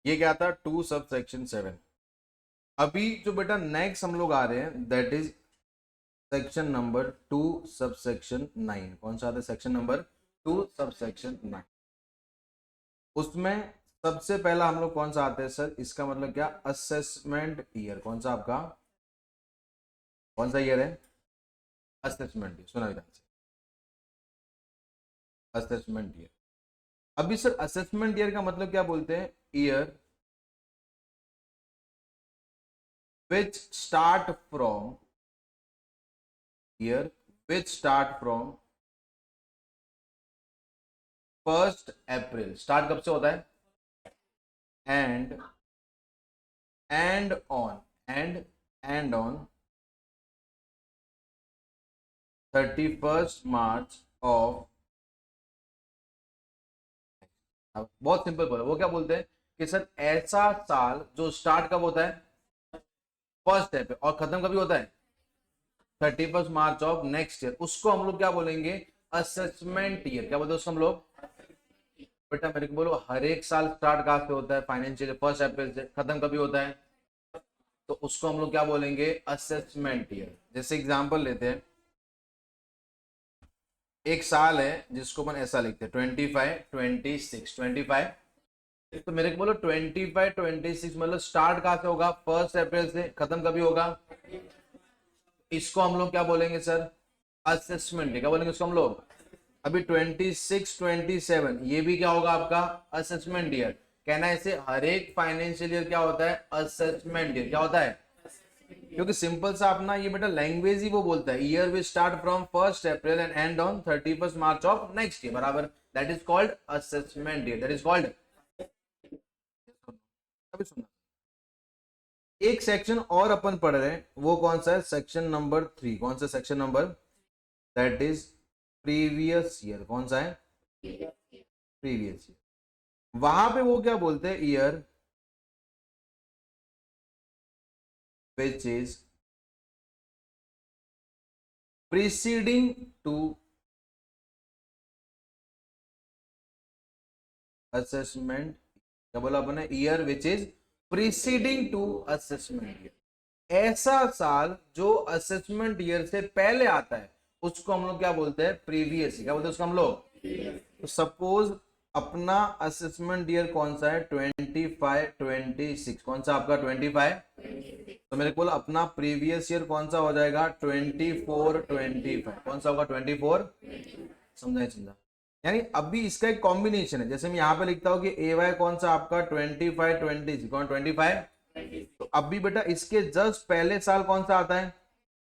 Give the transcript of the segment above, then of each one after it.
ये क्या था 2 सबसेक्शन 7। अभी जो बेटा नेक्स्ट हम लोग आ रहे हैं that is section number 2 subsection 9। कौन सा आता है? Section number 2 subsection 9। उसमें सबसे पहला हम लोग कौन सा आते हैं सर? इसका मतलब क्या? Assessment year. कौन सा आपका कौन सा ईयर है? Assessment year. सुना ध्यान से, असेसमेंट ईयर। अभी सर असेसमेंट ईयर का मतलब क्या बोलते हैं? Year which start from year which start from 1st April. Start कब से होता है? And end on 31st March of. बहुत सिंपल बोला। वो क्या बोलते हैं कि सर ऐसा साल जो स्टार्ट कब होता है? 1st अप्रैल और खत्म कभी होता है? 31st March of next year. उसको हम लोग क्या बोलेंगे? Assessment year. क्या बोलते हैं उसको हम लोग? बेटा मेरे को बोलो, हर एक साल स्टार्ट कहाँ से होता है? फाइनेंशियल 1st अप्रैल से। खत्म कभी होता है? तो उसको हम लोग क्या बोलेंगे? Assessment year. जैसे एग्जांपल लेते हैं, एक साल है जिसको अपन ऐसा लिखते हैं 25 26 25। तो मेरे को बोलो 25 26 मतलब स्टार्ट कहाँ से होगा? 1st अप्रैल से। खत्म कभी होगा? इसको हम लोग क्या बोलेंगे सर? असेसमेंट। क्या बोलेंगे उसको हम लोग? अभी 26 27 ये भी क्या होगा आपका? Assessment year. कहना है इसे हर एक फाइनेंशियल ईयर क्या होता है? Assessment year. क्या होता है? क्योंकि सिंपल सा अपना ये बेटा लैंग्वेज ही वो बोलता है year will start from 1st April and end on 31st March of next year बराबर। That is called assessment year. That is called. अभी सुनना, एक सेक्शन और अपन पढ़ रहे हैं, वो कौन सा है? Section number 3। कौन सा section number? That is previous year. कौन सा है? Previous year. वहां पे वो क्या बोलते हैं? Year which is preceding to assessment. क्या बोला अपने? Year which is preceding to assessment year. ऐसा साल जो असेसमेंट ईयर से पहले आता है उसको हम लोग क्या बोलते हैं? प्रीवियस। क्या बोलते हैं उसको हम लोग? तो सपोज अपना असेसमेंट ईयर कौन सा है? 25 26। कौन सा आपका? 25। तो मेरे को अपना प्रीवियस ईयर कौन सा हो जाएगा? 24 25। कौन सा होगा? 24। समझा नहीं समझा? यानी अभी इसका एक कॉम्बिनेशन है। जैसे मैं यहाँ पे लिखता हूँ कि ए वाई कौन सा आपका? 25 26। कौन? 25। तो अभी बेटा इसके जस्ट पहले साल कौन सा आता है?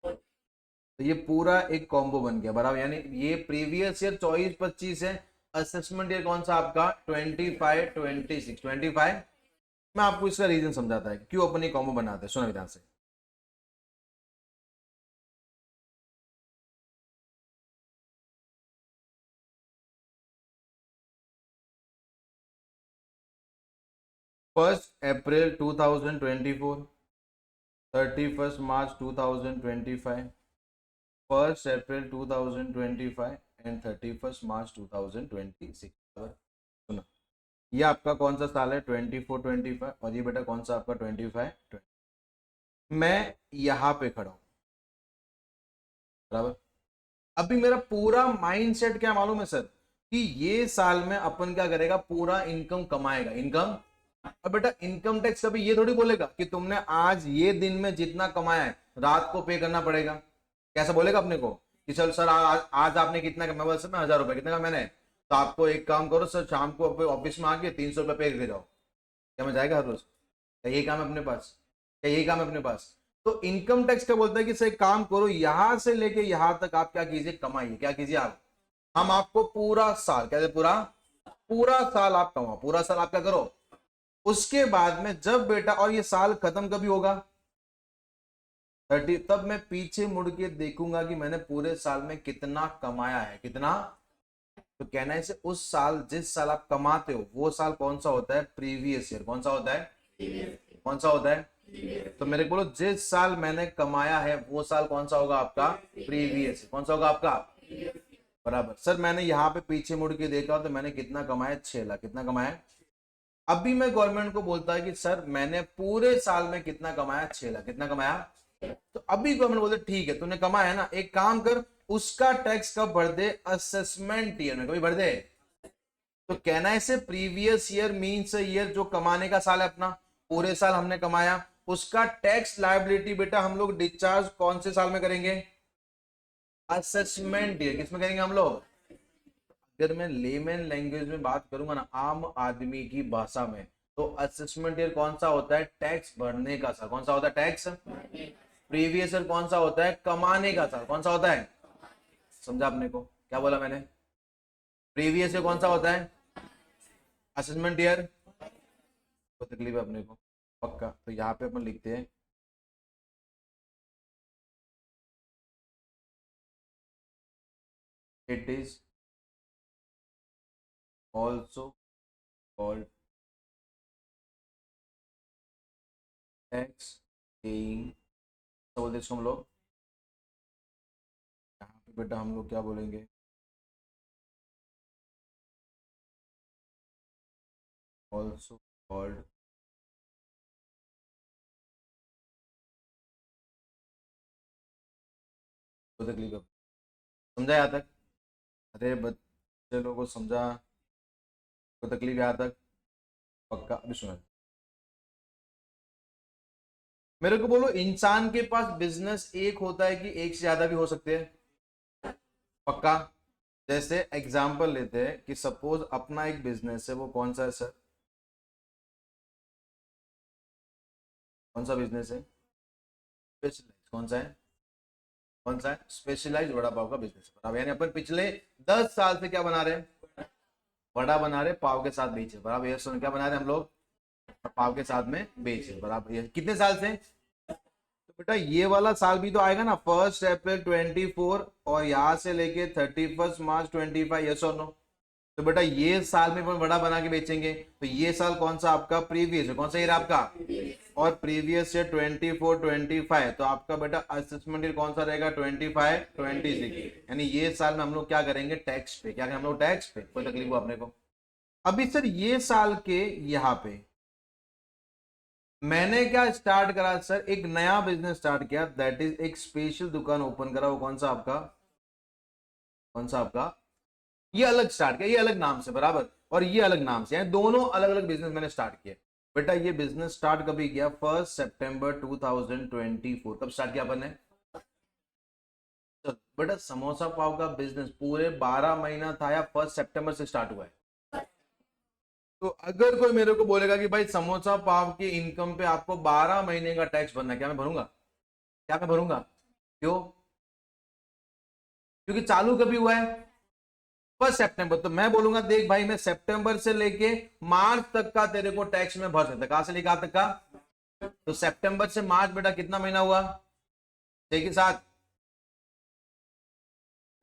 तो ये पूरा एक कॉम्बो बन गया बराबर। यानी ये प्रीवियस ईयर 24 25 है। असेसमेंट ईयर कौन सा आपका? 25 26 25। मैं आपको इसका रीजन समझाता है क्यों अपन ये कॉम्बो बनाते हैं। सुनो ध्यान से। First April 2024, 31st March 2025, 1st April 2025 and 31st मार्च 2026। सुनो, ये आपका कौन सा साल है? 24 25। और ये बेटा कौन सा आपका? 25 20। मैं यहां पे खड़ा हूं बराबर। अभी मेरा पूरा माइंडसेट क्या मालूम है सर? कि ये साल में अपन क्या करेगा? पूरा इनकम कमाएगा। इनकम। अब बेटा इनकम टैक्स कभी ये थोड़ी बोलेगा कि तुमने आज ये दिन में जितना कमाया है रात को पे करना पड़ेगा। कैसा बोलेगा अपने को कि चल सर आज आपने कितना कमाया? बोल सर मैं 1000 रुपए। कितना का मैंने? तो आपको एक काम करो सर, शाम को ऑफिस में आके 300 रुपए पे करके जाओ। क्या मैं जाएगा हर रोज? क्या यही काम है अपने पास? क्या यही काम है अपने पास? तो इनकम टैक्स क्या बोलता है कि सर काम करो, यहां से लेके यहां तक आप क्या कीजिए? कमाइए। क्या कीजिए आप? हम आपको पूरा साल, कहते पूरा पूरा साल आप कमाओ। पूरा साल आप क्या करो? उसके बाद में जब बेटा, और ये साल खत्म कभी होगा? 30। तब मैं पीछे मुड़ के देखूंगा कि मैंने पूरे साल में कितना कमाया है। कितना? तो कहना है इसे उस साल, जिस साल आप कमाते हो वो साल कौन सा होता है? Previous year. कौन सा होता है? कौन सा होता है? तो मेरे को बोलो, जिस साल मैंने कमाया है वो साल कौन सा होगा आपका? प्रीवियस। कौन सा होगा आपका? बराबर। सर मैंने यहाँ पे पीछे मुड़ के देखा तो मैंने कितना कमाया? 6 लाख। कितना कमाया? अभी मैं गवर्नमेंट को बोलता है कि सर मैंने पूरे साल में कितना कमाया, 6 लाख, कितना कमाया, तो अभी गवर्नमेंट बोलते ठीक है तूने कमाया ना, एक काम कर, उसका टैक्स कब भर दे, असेसमेंट ईयर में कभी भर दे। तो कहना है से प्रीवियस ईयर मींस ईयर जो कमाने का साल है अपना, पूरे साल हमने कमाया, उसका टैक्स लायबिलिटी बेटा हम लोग डिस्चार्ज कौन से साल में करेंगे, असेसमेंट ईयर। किसमें करेंगे हम लोग, अगर मैं लेमन लैंग्वेज में बात करूंगा ना, आम आदमी की भाषा में, तो असेसमेंट ईयर कौन सा होता है, टैक्स भरने का साल। कौन सा होता है, टैक्स। प्रीवियस ईयर कौन सा होता है, कमाने का साल। कौन सा होता है, समझा आपने को क्या बोला मैंने, प्रीवियस ईयर कौन सा होता है, असेसमेंट ईयर। कोई तकलीफ है अपने को, पक्का। तो यहाँ पे अपन लिखते हैं it is also called tax paying, तो बोलते इसको हम लोग, यहाँ पे बेटा हम लोग क्या बोलेंगे, ऑल्सो कॉल्ड, कोई तकलीफ है, समझा यहाँ तक, अरे बच्चे लोगों को समझा, कोई तकलीफ यहाँ तक, पक्का। अभी सुनो, मेरे को बोलो, इंसान के पास बिजनेस एक होता है कि एक से ज्यादा भी हो सकते हैं, पक्का। जैसे एग्जांपल लेते हैं कि सपोज अपना एक बिजनेस है, वो कौन सा है सर, कौन सा बिजनेस है, स्पेशलाइज, कौन सा है, कौन सा है, स्पेशलाइज वड़ा पाव का बिजनेस। बराबर, यानी अपन पिछले 10 साल से क्या बना रहे हैं, वड़ा बना रहे, पाव के साथ बेचे। बराबर, ये सुन क्या बना रहे हैं हम लोग, पाव के साथ में बेचे। बराबर, ये कितने साल से, तो बेटा ये वाला साल भी तो आएगा ना, 1 अप्रैल 24 और यहाँ से लेके 31 मार्च 25, यस और नो। तो बेटा ये साल में अपन बड़ा बना के बेचेंगे, तो ये साल कौन सा आपका, प्रीवियस है, कौन सा ईयर आपका, और प्रीवियस से 24 25, तो आपका बेटा असेसमेंट ईयर कौन सा रहेगा, 25 26, यानी ये साल में हम लोग क्या करेंगे, टैक्स पे, क्या करेंगे हम लोग, टैक्स पे। कोई तकलीफ हो अपने को। अभी सर ये साल के यहाँ पे मैंने क्या स्टार्ट करा सर, एक नया बिजनेस स्टार्ट किया, दैट इज एक स्पेशल दुकान ओपन करा। वो कौन सा आपका, कौन सा आपका, ये अलग स्टार्ट किया, ये अलग नाम से। बराबर, और ये अलग नाम से, यानी दोनों अलग अलग बिजनेस मैंने स्टार्ट किया। बेटा ये बिजनेस स्टार्ट कभी किया, 1 सितंबर 2024। कब स्टार्ट किया अपन ने, तो बेटा समोसा पाव का बिजनेस पूरे 12 महीना था या 1 सितंबर से स्टार्ट हुआ है। तो अगर कोई मेरे को बोलेगा कि भाई समोसा पाव की इनकम पे आपको 12 महीने का टैक्स भरना है, क्या मैं भरूंगा, क्या मैं भरूंगा, क्यों, क्योंकि चालू कभी हुआ है, 1 सितंबर। तो मैं बोलूंगा देख भाई, मैं सितंबर से लेके मार्च तक का तेरे को टैक्स में भर सकता, कहां से लेकर तक का, तो सितंबर से मार्च बेटा कितना महीना हुआ, छह के साथ,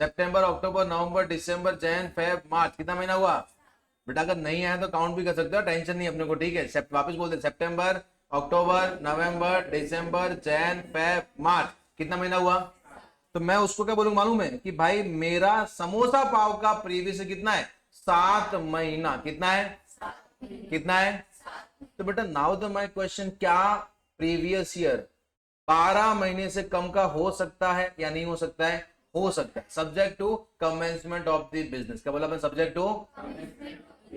सितंबर अक्टूबर नवंबर दिसंबर जैन फेब मार्च, कितना महीना हुआ बेटा। अगर नहीं आया तो काउंट भी कर सकते हो, टेंशन नहीं अपने को, ठीक है। वापस बोलते, सितंबर अक्टूबर नवंबर दिसंबर जैन फेब मार्च, कितना महीना हुआ। तो मैं उसको क्या बोलूंगा मालूम है, कि भाई मेरा समोसा पाव का प्रीवियस कितना है, 7 महीना, कितना है, कितना है। तो बेटा नाउ द माय क्वेश्चन, क्या प्रीवियस ईयर 12 महीने से कम का हो सकता है या नहीं हो सकता है, हो सकता है, subject to commencement of the business. क्या बोला, सब्जेक्ट टू,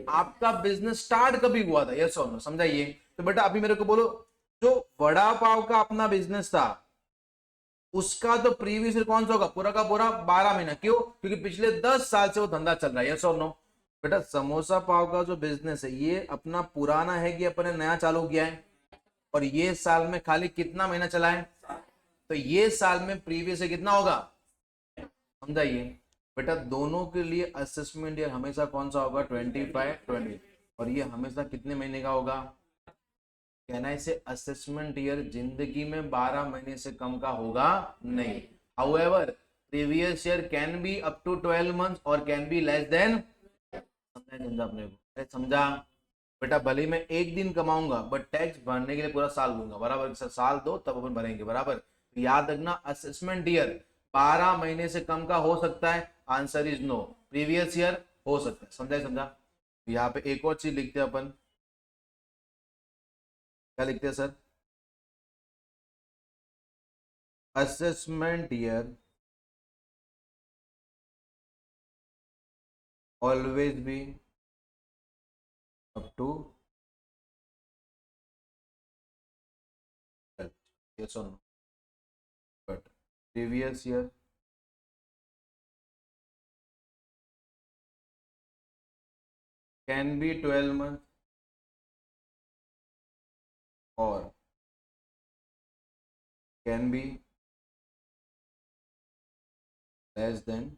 आपका बिजनेस स्टार्ट कभी हुआ था, यस और नो, समझाइए। तो बेटा अभी मेरे को बोलो, जो वड़ा पाव का अपना बिजनेस था, उसका तो प्रीवियस ईयर कौन सा होगा, पूरा का पूरा 12 महीना। क्यों, क्योंकि पिछले 10 साल से वो धंधा चल रहा है, यस और नो। बेटा समोसा पाव का जो बिजनेस है, ये अपना पुराना है कि अपने नया चालू किया है, और ये साल में खाली कितना महीना चला है, तो ये साल में प्रीवियस ईयर कितना होगा, समझाइए। बेटा दोनों के लिए असेसमेंट ईयर हमेशा कौन सा होगा, 25 20, और ये हमेशा कितने महीने का होगा, कहना इसे असेसमेंट ईयर जिंदगी में 12 महीने से कम का होगा नहीं। However previous year can be up to 12 months और कैन बी लेस देन, समझा अपने को, अरे समझा। बेटा भले मैं एक दिन कमाऊंगा, बट टैक्स भरने के लिए पूरा साल लूंगा। बराबर, साल दो तब अपन भरेंगे। बराबर, तो याद रखना असेसमेंट ईयर 12 महीने से कम का हो सकता है, answer is no. Previous year हो सकता है, समझा समझा। यहाँ पे एक और चीज लिखते हैं अपन, क्या लिखते हैं sir? Assessment year always be up to yes or no, but previous year can be 12 months or can be less than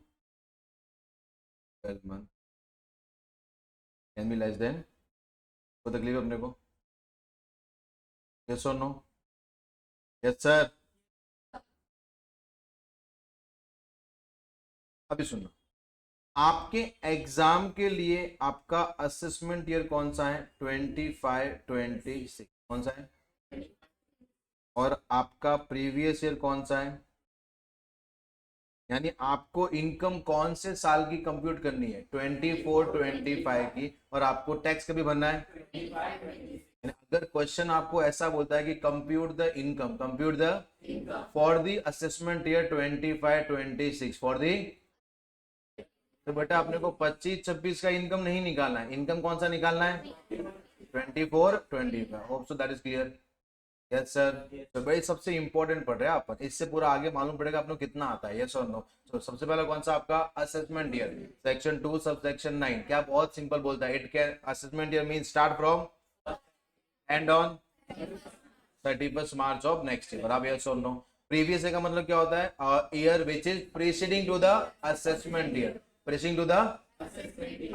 12 months, can be less than, कोई तकलीफ है अपने को? yes or no? yes sir. अभी सुनो, आपके exam के लिए आपका असेसमेंट ईयर कौन सा है? 25-26 कौन सा है? और आपका प्रीवियस ईयर कौन सा है? यानी आपको इनकम कौन से साल की कंप्यूट करनी है? 24-25 की। और आपको टैक्स कभी भरना है? अगर क्वेश्चन आपको ऐसा बोलता है कि compute the income, compute the for the assessment year 25-26 for the, तो बेटा अपने को 25-26 का इनकम नहीं निकालना है। इनकम कौन सा निकालना है? 24-25। Hope so that is clear. Yes sir. तो भाई सबसे इंपॉर्टेंट पढ़ रहे हैं आप, इससे पूरा आगे मालूम पड़ेगा आपको कितना आता है। यस और नो? तो सबसे पहला कौन सा आपका? Assessment year section 2 sub section 9। क्या बहुत सिंपल बोलता है, it can assessment year mean start from and on 31st March of next year. बराबर? यस और नो? प्रीवियस ईयर का मतलब क्या होता है? Year which is preceding to the assessment year, preceding to the.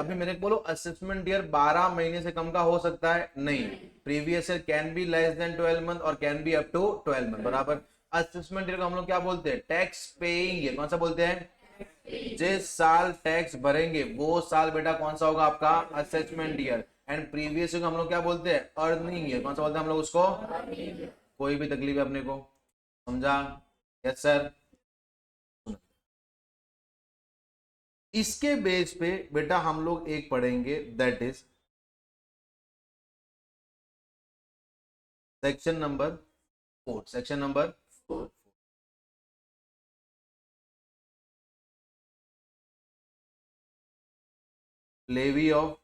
अभी मेरे को बोलो असेसमेंट ईयर 12 महीने से कम का हो सकता है? नहीं। Previous year can be less than 12 month और can be up to 12 month. बराबर? असेसमेंट ईयर को हम लोग क्या बोलते हैं? Tax paying year. कौन सा बोलते हैं? जिस साल टैक्स भरेंगे वो साल बेटा कौन सा होगा आपका? Assessment year. And previous year को हम लोग क्या बोलते हैं? Earning year. कौन सा बोलते हैं हम लोग उसको? कोई भी तकलीफ है अपने को? समझा? Yes sir. इसके बेस पे बेटा हम लोग एक पढ़ेंगे, that is section number 4। Section number 4, of of,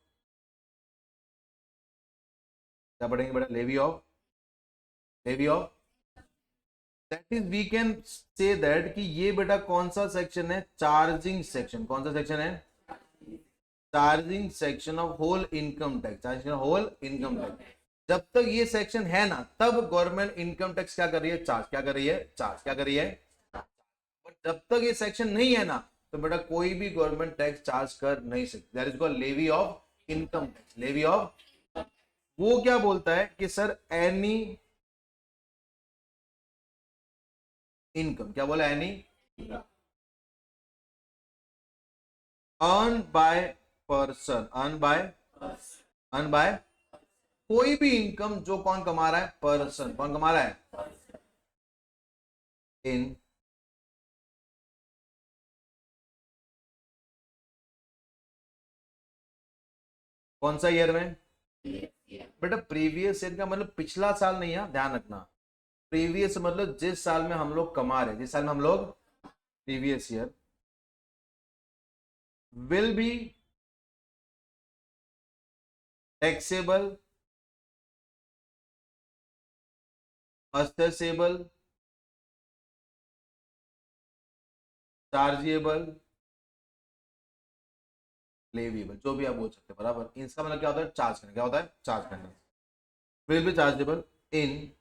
क्या पढ़ेंगे बेटा? Levy of, that is we can say that कि ये बेटा कौन सा सेक्शन है? Charging section. कौन सा सेक्शन है? Charging section of whole income tax. Charging whole income tax. जब तक ये सेक्शन है ना, तब गवर्नमेंट इनकम टैक्स क्या कर रही है? चार्ज। क्या कर रही है? चार्ज। क्या कर रही है? बट जब तक ये सेक्शन नहीं है ना, तो बेटा कोई भी गवर्नमेंट टैक्स चार्ज कर नहीं सकती। That is called levy of income tax. Levy of, वो क्या बोलता है कि सर एनी इनकम, क्या बोला? Any earn by person, earn by कोई भी इनकम जो कौन कमा रहा है? पर्सन। कौन कमा रहा है? इन कौन सा ईयर में? बेटा प्रीवियस ईयर का मतलब पिछला साल नहीं है, ध्यान रखना। प्रीवियस मतलब जिस साल में हम लोग कमा रहे, जिस साल में हम लोग, previous year will be taxable, assessable, chargeable, leviable, जो भी आप बोल सकते हैं। बराबर? इसका मतलब क्या होता है? चार्ज करना। क्या होता है? चार्ज करना। Will be chargeable in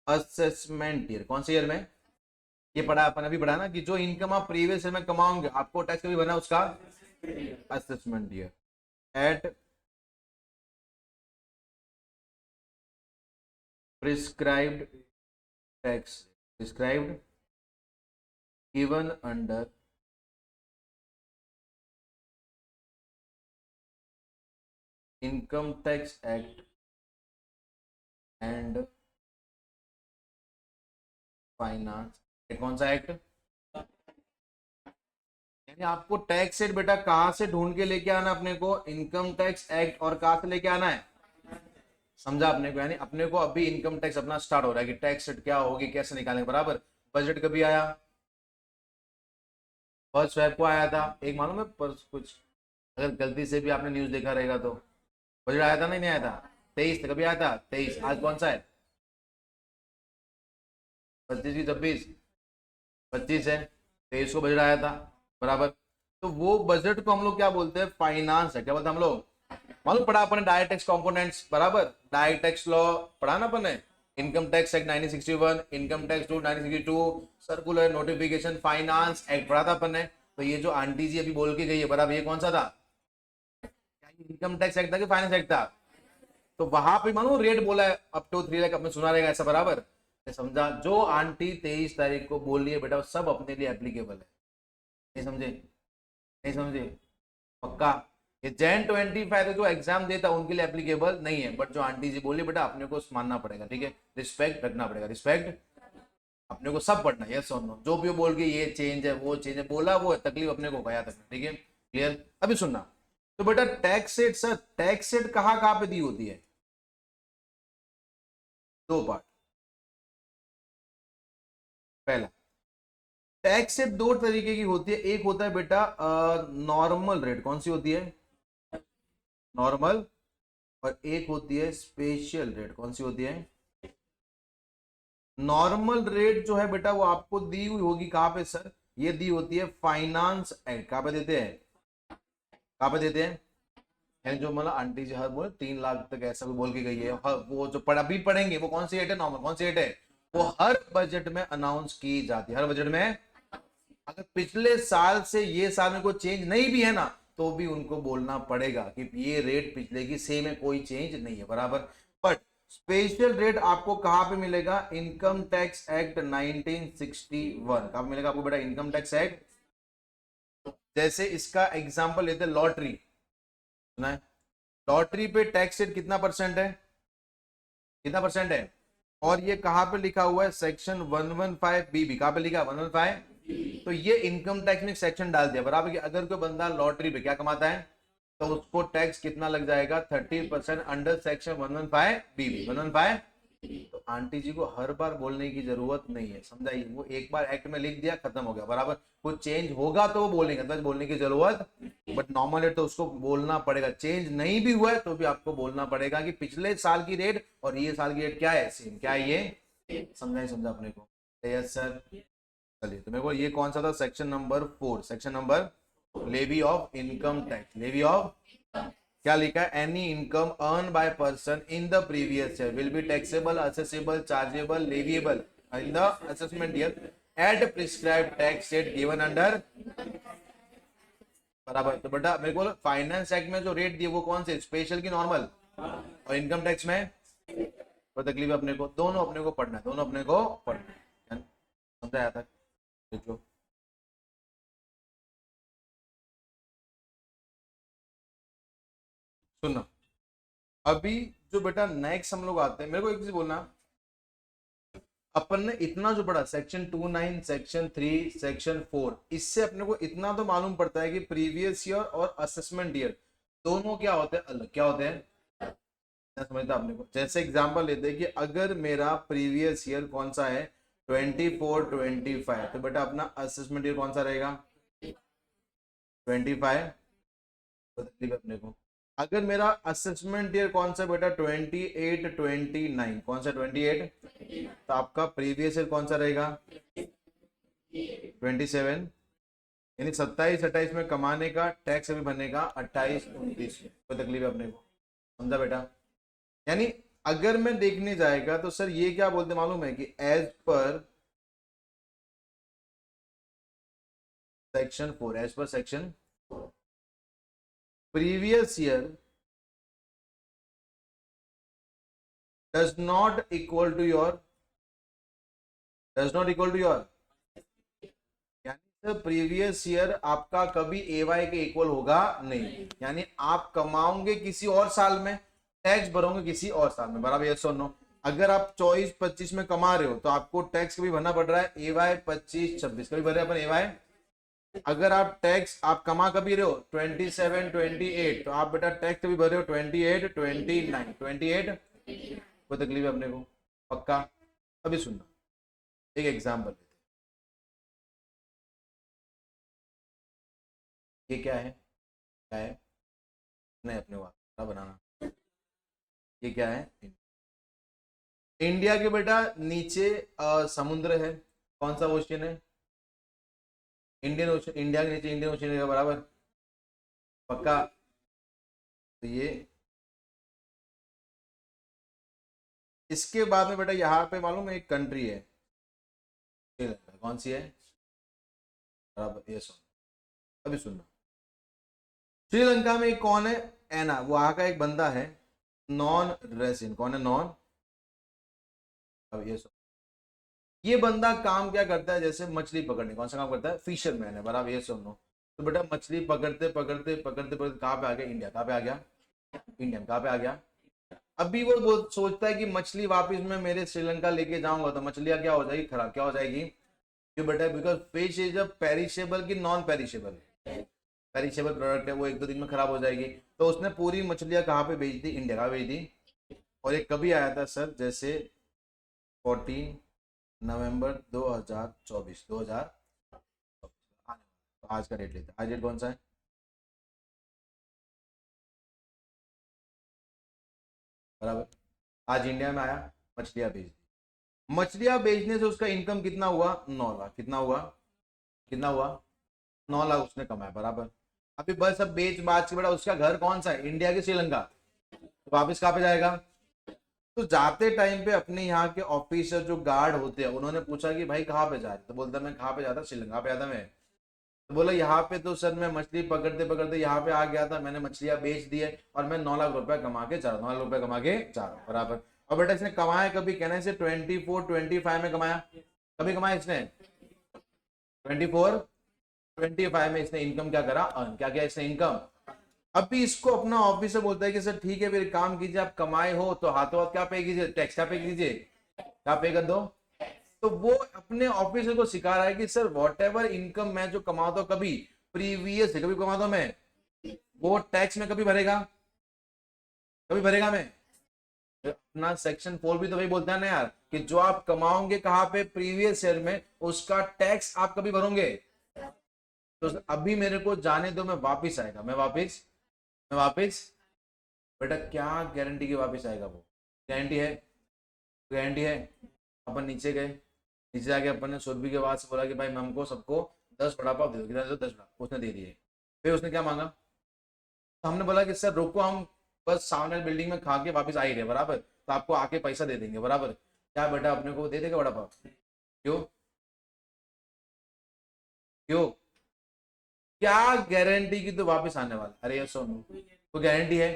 assessment year. कौन से ईयर में? ये पढ़ा अपन, अभी पढ़ा ना कि जो इनकम आप प्रीवियस ईयर में कमाओगे आपको टैक्स कभी भरना उसका? Assessment year at prescribed tax, prescribed given under income tax act and finance. कौन सा एक्ट? यानी आपको टैक्स सेट बेटा कहां से ढूंढ के लेके आना, अपने को इनकम टैक्स एक्ट, और कहां से लेके आना है, समझा अपने को। यानी अपने को अभी इनकम टैक्स अपना स्टार्ट हो रहा है कि टैक्स सेट क्या होगी, कैसे निकालेंगे, बराबर। बजट कभी आया, फर्स्ट वेब को आया था, एक मालूम है पर कुछ, अगर गलती से भी आपने न्यूज देखा रहेगा तो, बजट आया था नहीं आया था, 23 कभी आया था, 23, आज कौन सा है, 25 की 26, 25 है, 23 को बजट आया था, बराबर। तो वो बजट को हम लोग क्या बोलते हैं, फाइनेंस है, क्या बोलते हैं हम लोग, मालूम पढ़ा अपन डायरेक्ट टैक्स कंपोनेंट्स, बराबर, डायरेक्ट टैक्स लॉ पढ़ा ना अपन ने, income tax act 1961, income tax rule 1962, circular notification finance act पढ़ा था अपन ने। तो ये जो आंटी जी अभी बोल के गई है, बराबर, ये कौन सा था, इनकम टैक्स एक्ट था कि फाइनेंस एक्ट था। तो वहां पे मानो रेट बोला है अप टू 3 लाख, अपने सुना रहेगा ऐसा, बराबर। समझा, जो आंटी 23 तारीख को बोल रही है बेटा, वो सब अपने लिए एप्लीकेबल है, नहीं समझे, नहीं समझे, पक्का। ये जैन 25 जो एग्जाम देता उनके लिए एप्लीकेबल नहीं है, बट जो आंटी जी बोली बेटा अपने को मानना पड़ेगा, ठीक है, रिस्पेक्ट रखना पड़ेगा, रिस्पेक्ट अपने को सब पढ़ना है, यस और नो। जो भी वो बोल के ये चेंज है वो चेंज है बोला, वो तकलीफ अपने को गया तक, ठीक है, क्लियर। अभी सुनना, तो बेटा tax set, sir tax set कहाँ कहाँ पे दी होती है, दो पार्ट। पहला, टैक्स सेट दो तरीके की होती है, एक होता है बेटा नॉर्मल रेट, कौन सी होती है, नॉर्मल, और एक होती है स्पेशल रेट, कौन सी होती है। नॉर्मल रेट जो है बेटा वो आपको दी हुई होगी कहां पे सर, ये दी होती है फाइनेंस एक्ट, कहां पे देते हैं, कहां पे देते हैं, यानी जो मतलब आंटी जी हर बोले 3 लाख तक ऐसा भी बोल के गई है, वो जो अभी पढ़ेंगे वो कौन सी रेट है, नॉर्मल कौन सी रेट है, वो हर बजट में अनाउंस की जाती है, हर बजट में। अगर पिछले साल से ये साल में कोई चेंज नहीं भी है ना, तो भी उनको बोलना पड़ेगा कि ये रेट पिछले की सेम है, कोई चेंज नहीं है, बराबर। बट स्पेशल रेट आपको कहां पे मिलेगा, इनकम टैक्स एक्ट 1961, कहां मिलेगा आपको बेटा, इनकम टैक्स एक्ट। जैसे इसका एग्जांपल लेते हैं, लॉटरी, सुना है, लॉटरी पे टैक्स रेट कितना परसेंट है, कितना परसेंट है, और ये कहां पे लिखा हुआ है, सेक्शन 115 बी, कहां पे लिखा है 115। तो ये इनकम टैक्स में सेक्शन डाल दिया, बराबर, कि अगर कोई बंदा लॉटरी पे क्या कमाता है तो उसको टैक्स कितना लग जाएगा, 30% अंडर सेक्शन 115 बी, 115। तो आंटी जी को हर बार बोलने की जरूरत नहीं है, समझाइए, वो एक बार एक्ट में लिख दिया, खत्म हो गया, बराबर। कुछ चेंज होगा तो वो बोलेंगे, तो बोलने की जरूरत, बट नॉर्मल रेट तो उसको बोलना पड़ेगा, चेंज नहीं भी हुआ है तो भी आपको बोलना पड़ेगा कि पिछले साल की रेट और ये साल की रेट क्या है, सेम, क्या है ये, समझा, समझा अपने को, यस सर। चलिए, तो मेरे को ये कौन सा था, section number 4, section number levy of income tax, levy of, क्या लिखा है, any income earn by person in the previous year will be taxable, assessable, chargeable, leviable in the assessment year at prescribed tax rate given under, बराबर। तो बेटा मेरे को finance act में जो रेट दिए वो कौन से, स्पेशल की नॉर्मल, और इनकम टैक्स में कोई तकलीफ है अपने को, दोनों अपने को पढ़ना है, दोनों अपने को पढ़ना है, समझा आया था, देख लो। सुनना, अभी जो बेटा नेक्स्ट हम लोग आते हैं, मेरे को एक चीज बोलना, अपन ने इतना जो पढ़ा सेक्शन 29, सेक्शन 3, सेक्शन 4, इससे अपने को इतना तो मालूम पड़ता है कि प्रीवियस ईयर और असेसमेंट ईयर दोनों क्या होते हैं, अलग क्या होते हैं, समझता अपने को। जैसे एग्जांपल लेते हैं कि अगर मेरा प्रीवियस ईयर कौन सा है 24, 25, तो बेटा अपना असेसमेंट ईयर कौन सा रहेगा 25, अपने को। अगर मेरा असेसमेंट ईयर कौन सा बेटा 28, 29, कौन सा 28, तो आपका प्रीवियस ईयर कौन सा रहेगा 27, यानी 27, 28 में कमाने का टैक्स अभी बनेगा 28, 29, कोई तकलीफ है अपने को, समझा बेटा। यानी अगर मैं देखने जाएगा तो सर ये क्या बोलते मालूम है कि as per section 4, as per section previous year does not equal to your, does not equal to your, यानी प्रीवियस ईयर आपका कभी एवाई के इक्वल होगा नहीं, यानी आप कमाओगे किसी और साल में, टैक्स भरोगे किसी और साल में, बराबर, यस और नो। अगर आप 24, 25 में कमा रहे हो तो आपको टैक्स कभी भरना पड़ रहा है एवाई 25, 26, कभी भर रहे अपन एवाई, अगर आप टैक्स आप कमा कभी रहे हो 27 28, तो आप बेटा टैक्स कभी भर रहे हो 28 29 28। कोई तकलीफ है अपने को? पक्का? अभी सुनना, एक एग्जाम्पल लेते हैं। ये क्या है? क्या है? नहीं, अपने को आता बनाना। ये क्या है? इंडिया के बेटा नीचे समुद्र है। कौन सा ओशियन है? Indian ocean. इंडिया के नीचे इंडियन ओशन है बराबर। पक्का? तो ये इसके बाद में बेटा यहाँ पे मालूम है एक कंट्री है श्रीलंका। कौन सी है? बराबर, ये सुन। अभी सुनना, श्रीलंका में कौन है? एना, वहां का एक बंदा है नॉन रेसिडेंट। कौन है? नॉन। अब ये सुन, ये बंदा काम क्या करता है? जैसे मछली पकड़ने। कौन सा काम करता है? फिशरमैन है बराबर। ये सुनो, तो बेटा मछली पकड़ते पकड़ते पकड़ते पकड़ते कहाँ पे आ गया? इंडिया। कहाँ पे आ गया? इंडियन। कहाँ पे आ गया? अभी वो सोचता है कि मछली वापस मैं मेरे श्रीलंका लेके जाऊंगा तो मछलियां क्या हो जाएगी? खराब। क्या हो जाएगी? क्यों बेटा? Because fish is a perishable की नॉन पेरिशेबल? पेरिशेबल प्रोडक्ट है, वो एक दो दिन में खराब हो जाएगी। तो उसने पूरी मछलियां कहाँ पे भेज दी? इंडिया। कहाँ भेज दी? और ये कभी आया था सर? जैसे 14 नवंबर 2024, 2000। तो आज का डेट लेते हैं। आज डेट कौन सा है? बराबर। आज इंडिया में आया, मछलियां भेज दी। मछलियां बेचने से उसका इनकम कितना हुआ? 9 लाख। कितना हुआ? कितना हुआ? 9 लाख उसने कमाया बराबर। अभी बस अब बेच बाच के बड़ा उसका घर कौन सा है? इंडिया के श्रीलंका। तो वापस कहाँ पे जाएगा? तो जाते टाइम पे अपने यहाँ के ऑफिसर जो गार्ड होते हैं उन्होंने पूछा कि भाई कहाँ पे जा रहे? तो बोलता मैं कहाँ पे जाता? श्रीलंका पे जाता मैं। तो बोला यहाँ पे तो सर मैं मछली पकड़ते पकड़ते यहाँ पे आ गया था, मैंने मछलियां बेच दी है और मैं 9 लाख रुपया कमा के जा रहा हूँ। 9 लाख रुपया कमा के जा रहा हूँ बराबर। और बेटा इसने कमाया कभी? कहने से 24 25 में कमाया। कभी कमाया इसने? 24 25 में इसने इनकम क्या करा? अर्न। क्या किया इसने? इनकम। अभी इसको अपना ऑफिसर बोलता है कि सर ठीक है फिर काम कीजिए, आप कमाए हो तो हाथों हाथ क्या पे कीजिए? टैक्स क्या पे कीजिए? क्या पे कर दो? तो वो अपने ऑफिसर को सिखा रहा है कि सर वॉट एवर इनकम मैं जो कमाता हूं कभी प्रीवियस है, कभी कमाता हूं मैं, वो टैक्स में कभी भरेगा? कभी भरेगा मैं? अपना सेक्शन 4 भी तो वही बोलता है ना यार, कि जो आप कमाओगे कहाँ पे? प्रीवियस ईयर में, उसका टैक्स आप कभी भरोगे? तो अभी मेरे को जाने दो, मैं वापिस आएगा। मैं वापिस बेटा क्या गारंटी की वापिस आएगा वो? गारंटी है? गारंटी है? अपन नीचे गए, नीचे जाके अपन ने सुरभि के बाद से बोला कि भाई हमको सबको 10 वड़ा पाव दे दो। कितना दे दो? 10 वड़ा। उसने दे दिए। फिर उसने क्या मांगा? तो हमने बोला कि सर रुको, हम बस सामने बिल्डिंग में खा के वापस आ ही रहे बराबर, तो आपको आके पैसा दे देंगे बराबर। क्या बेटा अपने को दे देगा वड़ा पाव? क्यों? क्यों? क्या गारंटी की तो वापस आने वाला? अरे ये सोनू, कोई गारंटी है?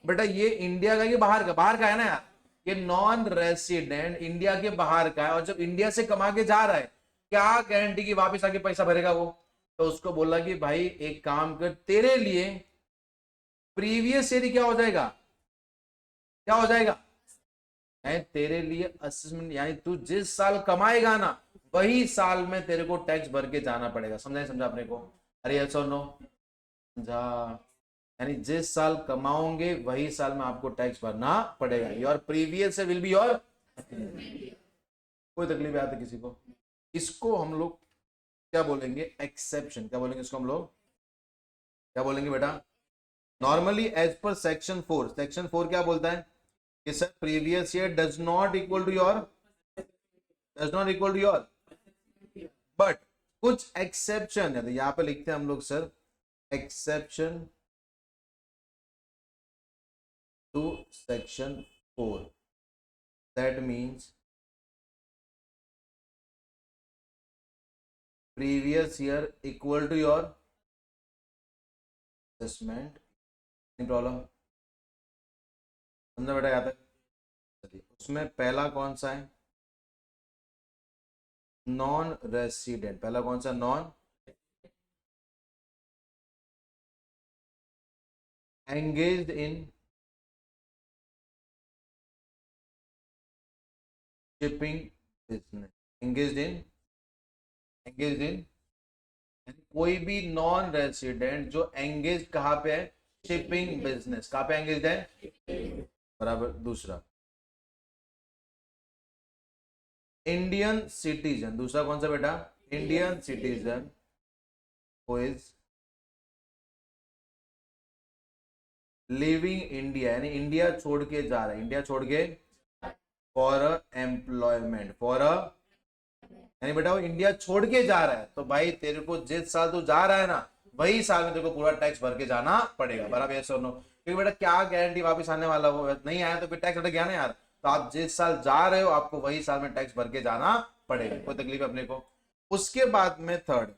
बेटा ये इंडिया का, ये बाहर का, बाहर का है ना यार। ये नॉन रेसिडेंट इंडिया के बाहर का है और जब इंडिया से कमा के जा रहा है, क्या गारंटी की वापस आके पैसा भरेगा वो? तो उसको बोला कि भाई एक काम कर, तेरे लिए प्रीवियस ईयर क्या हो जाएगा? क्या हो जाएगा? यानी तेरे लिए असेसमेंट, यानी तू जिस साल कमाएगा ना वही साल में तेरे को टैक्स भर के जाना पड़ेगा। समझा? समझा अपने को? अरे यस और नो? समझा? यानी जिस साल कमाओगे वही साल में आपको टैक्स भरना पड़ेगा। Your previous will be your. कोई तकलीफ आती किसी को? इसको हम लोग क्या बोलेंगे? एक्सेप्शन। क्या बोलेंगे इसको हम लोग? क्या बोलेंगे बेटा? Normally as per section 4, section 4 क्या बोलता है कि sir previous year does not equal to your but कुछ एक्सेप्शन है। तो यहां पे लिखते हैं हम लोग sir, exception to section 4। That means previous year equal to your assessment. Problem समझा बेटा? याद है? उसमें पहला कौन सा है? Non resident. पहला कौन सा? Non engaged in shipping business. Engaged in कोई भी नॉन रेसिडेंट जो एंगेज कहाँ पे है, शिपिंग बिजनेस, कहाँ पे एंगेज है, बराबर। दूसरा इंडियन सिटीजन, दूसरा कौन सा बेटा, Indian citizen who is living India, यानी इंडिया छोड़ के जा रहा है, इंडिया छोड़ के फॉर एम्प्लॉयमेंट, फॉर अ, यानी बेटा वो इंडिया छोड़ के जा रहा है, तो भाई तेरे को जिस साल तू जा रहा है ना, वही साल में तेरे को पूरा टैक्स भर के जाना पड़ेगा, बराबर, यस और नो। क्योंकि बेटा क्या गारंटी वापस आने वाला, वो नहीं आया तो फिर टैक्स हट गया ना यार। तो आप जिस साल जा रहे हो आपको वही साल में टैक्स भर के जाना पड़ेगा, कोई तकलीफ है अपने को। उसके बाद में थर्ड,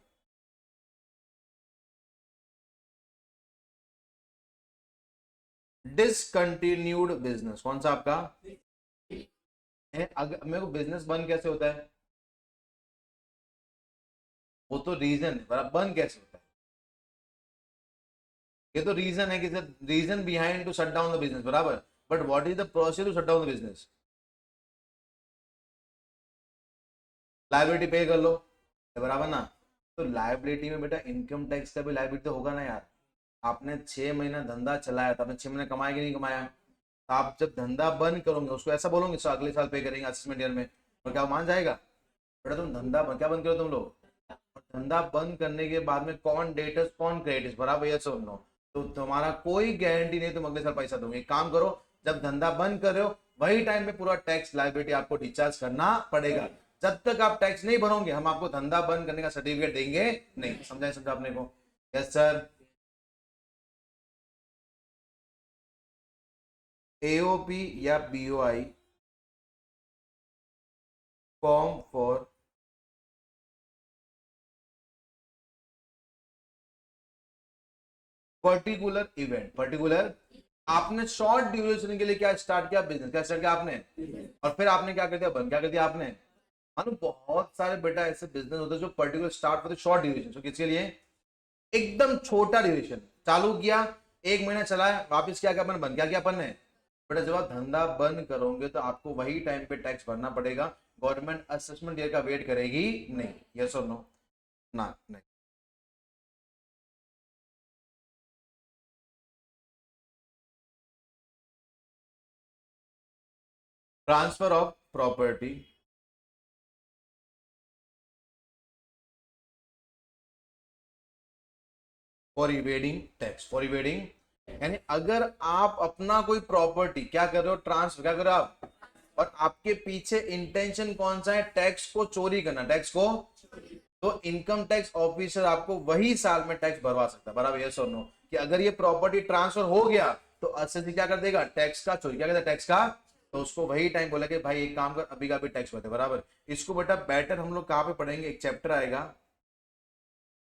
डिसकंटिन्यूड बिजनेस, कौन सा आपका अगर मेरे को बिजनेस बंद कैसे होता है, वो तो रीजन है, बराबर, बंद कैसे होता है, ये तो रीजन है कि reason behind to shut down the business, बराबर, but what is the process to shut down the business, liability पे कर लो, बराबर ना। तो लायबिलिटी में बेटा इनकम टैक्स का भी लायबिलिटी तो होगा ना यार। आपने 6 महीना धंधा चलाया था, आपने 6 महीने कमाया कि नहीं कमाया, तो आप जब धंधा बंद करोगे उसको ऐसा बोलोगे अगले साल पे करेंगे असेसमेंट ईयर में, और क्या वो मान जाएगा, बेटा तुम धंधा क्या बंद करो तुम लोग, और धंधा बंद करने के बाद में कौन डेटर्स कौन क्रेडिटर्स, बराबर, ये सुन लो। तो तुम्हारा कोई गारंटी नहीं तुम अगले साल पैसा दोगे। एक काम करो, जब धंधा बंद कर रहे हो वही टाइम पे पूरा टैक्स लायबिलिटी आपको डिस्चार्ज करना पड़ेगा। जब तक आप टैक्स नहीं भरोगे हम आपको धंधा बंद करने का सर्टिफिकेट देंगे नहीं। समझा समझा आपने को, यस सर। एओपी या BOI form for particular event, particular, आपने शॉर्ट ड्यूरेशन के लिए क्या स्टार्ट किया, बिजनेस क्या स्टार्ट किया आपने, और फिर आपने क्या कर दिया, बंद क्या कर दिया आपने। मानो बहुत सारे बेटा ऐसे बिजनेस होते हैं जो पर्टिकुलर स्टार्ट होते शॉर्ट ड्यूरेशन, तो किसके लिए, एकदम छोटा ड्यूरेशन, चालू किया 1 महीना चलाया वापिस क्या किया अपन, बंद क्या किया अपन ने। बेटा जब आप धंधा बंद करोगे तो आपको वही टाइम पे टैक्स भरना पड़ेगा, गवर्नमेंट असेसमेंट ईयर का वेट करेगी नहीं, यस और नो, ना नहीं। Transfer of property for evading tax, for evading, यानी अगर आप अपना कोई प्रॉपर्टी क्या कर रहे हो, ट्रांसफर क्या कर रहे हो आप, और आपके पीछे इंटेंशन कौन सा है, टैक्स को चोरी करना, टैक्स को, तो इनकम टैक्स ऑफिसर आपको वही साल में टैक्स भरवा सकता है, बराबर, यस और नो। कि अगर ये प्रॉपर्टी ट्रांसफर हो गया तो असेसी क्या कर देगा, टैक्स का चोरी, क्या कहता है टैक्स का, तो उसको वही टाइम बोला कि भाई एक काम कर अभी का भी टैक्स भरते, बराबर। इसको बेटा बेटर हम लोग कहाँ पे पढ़ेंगे, एक चैप्टर आएगा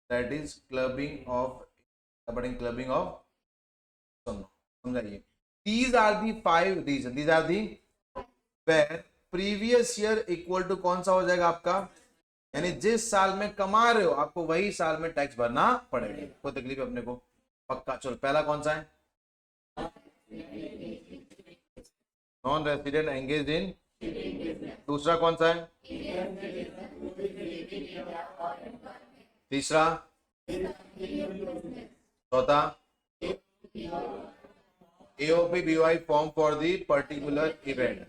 दैट इज क्लबिंग ऑफ, पढ़ेंगे क्लबिंग ऑफ, समझाइए। These are the 5 reason, these are the where previous year equal to कौन सा हो जाएगा आपका, यानी जिस साल में कमा रहे हो आपको वही साल में टैक्स भरना पड़ेगा, कोई तकलीफ है अपने को, पक्का। चलो पहला कौन सा है, नॉन रेसिडेंट एंगेज इन, दूसरा कौन सा है, तीसरा, चौथा, AOP BY form for the particular event,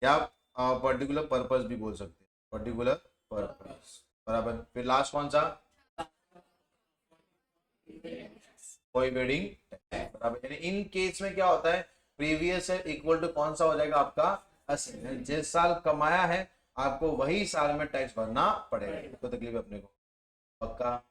या पर्टिकुलर पर्पस भी बोल सकते हैं, पर्टिकुलर पर्पस, बराबर। फिर लास्ट कौन सा, कोई वेडिंग, बराबर। यानी इन केस में क्या होता है, प्रीवियस है इक्वल टू कौन सा हो जाएगा आपका, 80, जिस साल कमाया है आपको वही साल में टैक्स भरना पड़ेगा, कोई तकलीफ है अपने को, पक्का।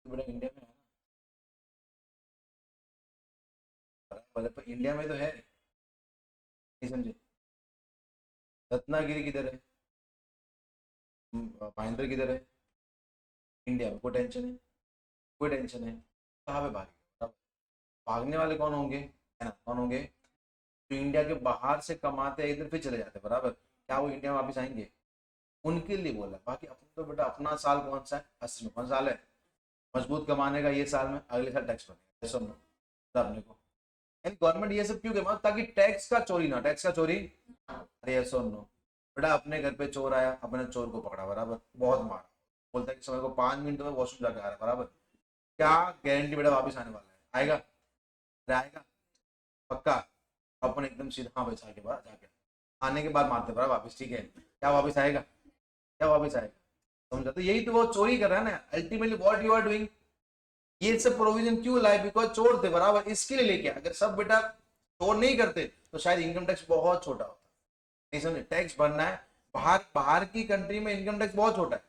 तो बेटा इंडिया में है ना, पर इंडिया में तो है, नहीं समझे, रत्नागिरी किधर है, भाईंदर किधर है, इंडिया में, कोई टेंशन है, कोई टेंशन है, कहाँ पे भागे, भागने वाले कौन होंगे, है ना, कौन होंगे, जो इंडिया के बाहर से कमाते हैं इधर फिर चले जाते हैं, बराबर, क्या वो इंडिया में वापस आएंगे, उनके लिए बोला। बाकी अपना तो बेटा अपना साल कौन सा है, 80 में कौन साल है, मजबूत कमाने का, ये साल में, अगले साल टैक्स भरने ऐसा ना अपने को, यानी गवर्नमेंट ये सब क्यों करे, ताकि टैक्स का चोरी ना, टैक्स का चोरी। अरे ऐसा नो, बेटा अपने घर पे चोर आया, अपने चोर को पकड़ा बराबर, बहुत मारा, बोलता है कि समय को 5 मिनट में वॉशरूम जाके आ रहा है बराबर, क्या गारंटी बेटा वापस आने वाला है, आएगा? अरे आएगा पक्का। अपन एकदम सीधा हाँ भाई के बाद जाके आने के बाद मारते बराबर वापस, ठीक है, क्या वापस आएगा? क्या वापस आएगा? समझा? तो यही तो वो चोरी कर रहा है ना ultimately, what you are doing. ये सब प्रोविजन क्यों लाए? बिकॉज चोर थे बराबर, इसके लिए लेके। अगर सब बेटा चोर नहीं करते तो शायद इनकम टैक्स बहुत छोटा होता। नहीं समझे? टैक्स भरना है, बाहर बाहर की कंट्री में इनकम टैक्स बहुत छोटा है,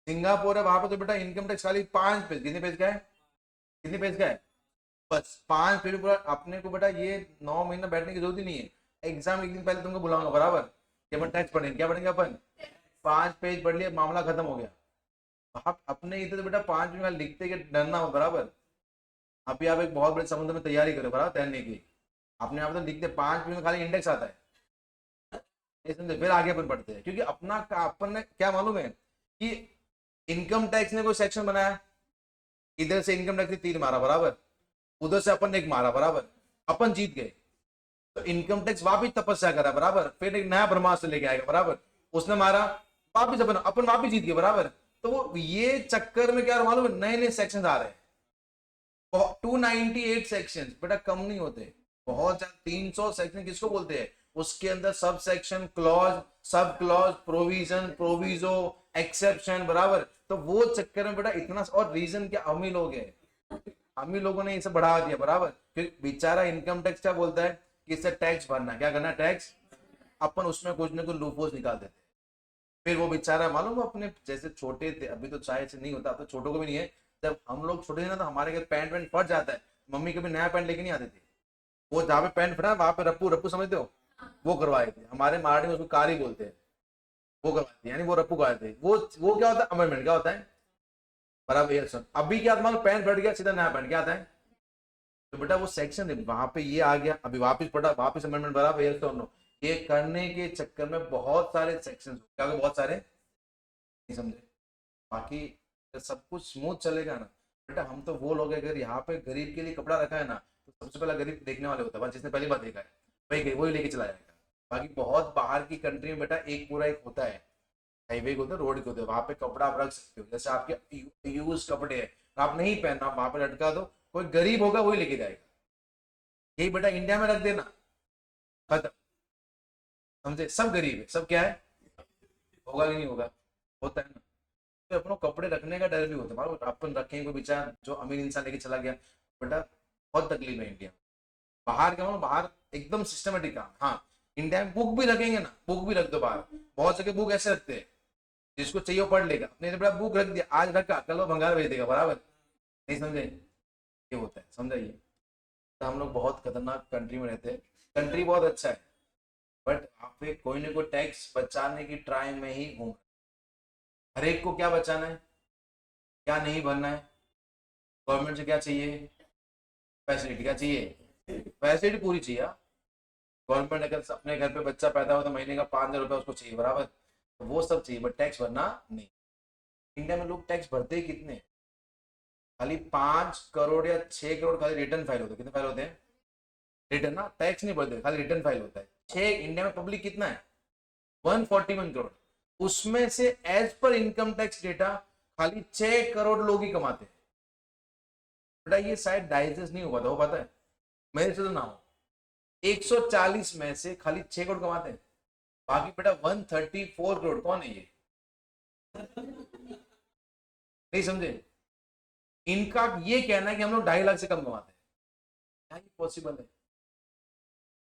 सिंगापुर है, वहां पर तो बेटा इनकम टैक्स खाली 5 पेज, कितने पेज का है, कितने पेज का है, बस 5 पेज पूरा। अपने को बेटा ये 9 महीना बैठने की जरूरत ही नहीं है, एग्जाम एक दिन पहले तुमको बुलाऊंगा बराबर, कि अपन टैक्स पढ़ेंगे, क्या पढ़ेंगे अपन, 5 पेज पढ़ लिया, मामला खत्म हो गया। आप अपने इधर तो बेटा 5 मिनट लिखते के डरना हो बराबर। अभी आप एक बहुत बड़े समुद्र में तैयारी करो बराबर तैरने की, अपने आप तो लिखते 5 मिनट में खाली इंडेक्स आता है, ये समझे? फिर आगे अपन पढ़ते हैं, क्योंकि अपना अपन ने क्या मालूम है कि इनकम टैक्स ने कोई सेक्शन बनाया, इधर से इनकम टैक्स ने 3 मारा बराबर, उधर से अपन ने 1 मारा बराबर, अपन जीत गए। तो इनकम टैक्स वापिस तपस्या करा बराबर, फिर एक नया ब्रह्मास्त्र लेके आएगा बराबर, उसने मारा वापिस, अपन वापिस जीत गए बराबर। तो वो ये चक्कर में क्या मालूम है, नए नए सेक्शन आ रहे हैं, 298 सेक्शन बेटा कम नहीं होते, बहुत ज्यादा। 300 सेक्शन किसको बोलते हैं? उसके अंदर sub section, clause, sub clause, provision, proviso, exception बराबर। तो वो चक्कर में बेटा इतना, और रीजन क्या, अमीर लोग हैं, अमीर लोगों ने इसे बढ़ा दिया बराबर। फिर बेचारा इनकम टैक्स क्या बोलता है कि इससे टैक्स भरना, क्या करना, टैक्स। अपन उसमें कुछ ना कुछ लूपहोल्स निकाल देते। फिर वो बेचारा मालूम, अपने जैसे छोटे थे, अभी तो चाहे से नहीं होता, तो छोटों को भी नहीं है, जब हम लोग छोटे थे ना तो हमारे घर पैंट वैंट फट जाता है, मम्मी कभी नया पैंट लेके नहीं आते थे, वो जहाँ पे पैंट फटा वहां पे रप्पू, रप्पू समझते हो, वो करवाए थे, हमारे मराठी में उसको कारी बोलते हैं, वो करवाए थे, यानी वो रप्पू करवाए थे। वो क्या होता है, अमेंडमेंट क्या होता है बराबर, ये सुन। अभी क्या था मालूम, पैंट फट गया, सीधा नया पैंट क्या आता है, तो बेटा वो सेक्शन वहां पे ये आ गया, अभी वापस पढ़ा, वापस अमेंडमेंट बराबर, ये सुन। ये करने के चक्कर में बहुत सारे सेक्शन, क्या बहुत सारे, नहीं समझे? बाकी सब कुछ स्मूथ चलेगा ना बेटा, हम तो वो लोग हैं, अगर यहाँ पे गरीब के लिए कपड़ा रखा है ना, तो सबसे पहला गरीब देखने वाले होता है, जिसने पहली बार देखा है वही लेके चला जाएगा। बाकी बहुत बाहर की कंट्री में बेटा एक पूरा एक होता है, हाईवे को होता है, रोड के होते हैं, वहां पे कपड़ा आप रख सकते हो, जैसे आपके यूज कपड़े हैं, आप नहीं पहनना, वहां पे लटका दो, कोई गरीब होगा वही लेके जाएगा। यही बेटा इंडिया में रख देना, खत्म, समझे? सब गरीब है, सब क्या है, होगा कि नहीं होगा, होता है ना। तो अपनों कपड़े रखने का डर भी होता है, मालूम, अपन रखेंगे, कोई बेचारा जो अमीर इंसान लेके चला गया, बेटा बहुत तकलीफ है इंडिया में। बाहर क्या मालूम, बाहर एकदम सिस्टमेटिक काम। हाँ, इंडिया में बुक भी रखेंगे ना, बुक भी रख दो बाहर, बहुत जगह बुक ऐसे रखते हैं, जिसको चाहिए वो पढ़ लेगा, अपने बेटा बुक रख दिया, आज रखा कल वो भंगार भेज देगा बराबर, नहीं समझे? ये होता है, समझाइए? तो हम लोग बहुत खतरनाक कंट्री में रहते हैं, कंट्री बहुत अच्छा है, बट आप पे कोई ना कोई टैक्स बचाने की ट्राई में ही घूम, हर एक को क्या बचाना है, क्या नहीं भरना है, गवर्नमेंट से क्या चाहिए, फैसिलिटी क्या चाहिए, फैसिलिटी पूरी चाहिए। गवर्नमेंट अगर अपने घर पे बच्चा पैदा हो तो महीने का 5,000 रुपया उसको चाहिए बराबर, तो वो सब चाहिए, बट टैक्स भरना नहीं। इंडिया में लोग टैक्स भरते ही कितने, खाली 5 करोड़ या 6 करोड़ खाली रिटर्न फाइल होते हैं, कितने फाइल होते हैं, रिटर्न ना, टैक्स नहीं भरते, खाली रिटर्न फाइल होता है। 6, इंडिया में पब्लिक कितना है, 141 करोड़, उसमें से as per income tax data खाली 6 करोड़ लोग ही कमाते हैं। बेटा ये शायद डाइजेस्ट नहीं हुआ था, वो पता है, मेरे से तो ना हो, 140 में से खाली 6 करोड़ कमाते हैं, बाकी बेटा 134 करोड़ कौन है ये, नहीं समझे? इनका ये कहना है कि हम लोग 2.5 लाख से कम कमाते हैं, क्या ये पॉसिबल है?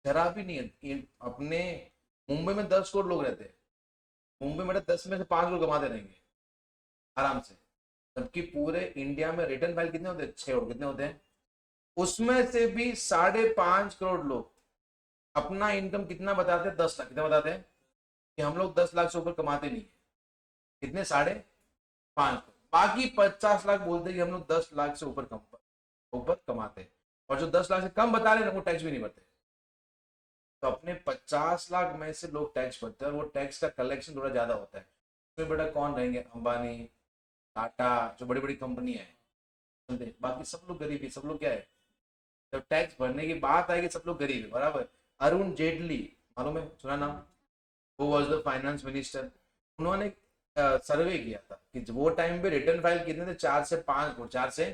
जरा भी नहीं है। अपने मुंबई में 10 करोड़ लोग रहते हैं, मुंबई में 10 में से 5 करोड़ कमाते रहेंगे आराम से, जबकि पूरे इंडिया में रिटर्न फाइल कितने होते हैं, 6 करोड़, कितने होते हैं, उसमें से भी 5.5 करोड़ लोग अपना इनकम कितना बताते हैं, 10 लाख, कितना बताते हैं कि हम लोग 10 लाख से ऊपर कमाते नहीं, कितने, 5.5, बाकी 50 लाख बोलते हैं कि हम लोग 10 लाख से ऊपर कमाते हैं, और जो 10 लाख से कम बता रहे हैं वो टैक्स भी नहीं भरते। तो अपने 50 लाख में से लोग टैक्स भरते हैं, और वो टैक्स का कलेक्शन थोड़ा ज्यादा होता है। तो बेटा कौन रहेंगे, अंबानी, टाटा, जो बड़ी बड़ी कंपनी है, समझे, बाकी सब लोग गरीब है, सब लोग क्या है, जब टैक्स भरने की बात आएगी सब लोग गरीब है, बराबर। अरुण जेटली, मालूम है, सुना नाम, वो वॉज द फाइनेंस मिनिस्टर। उन्होंने सर्वे किया था कि वो टाइम पे रिटर्न फाइल कितने थे, 4 से 5 करोड़, 4 से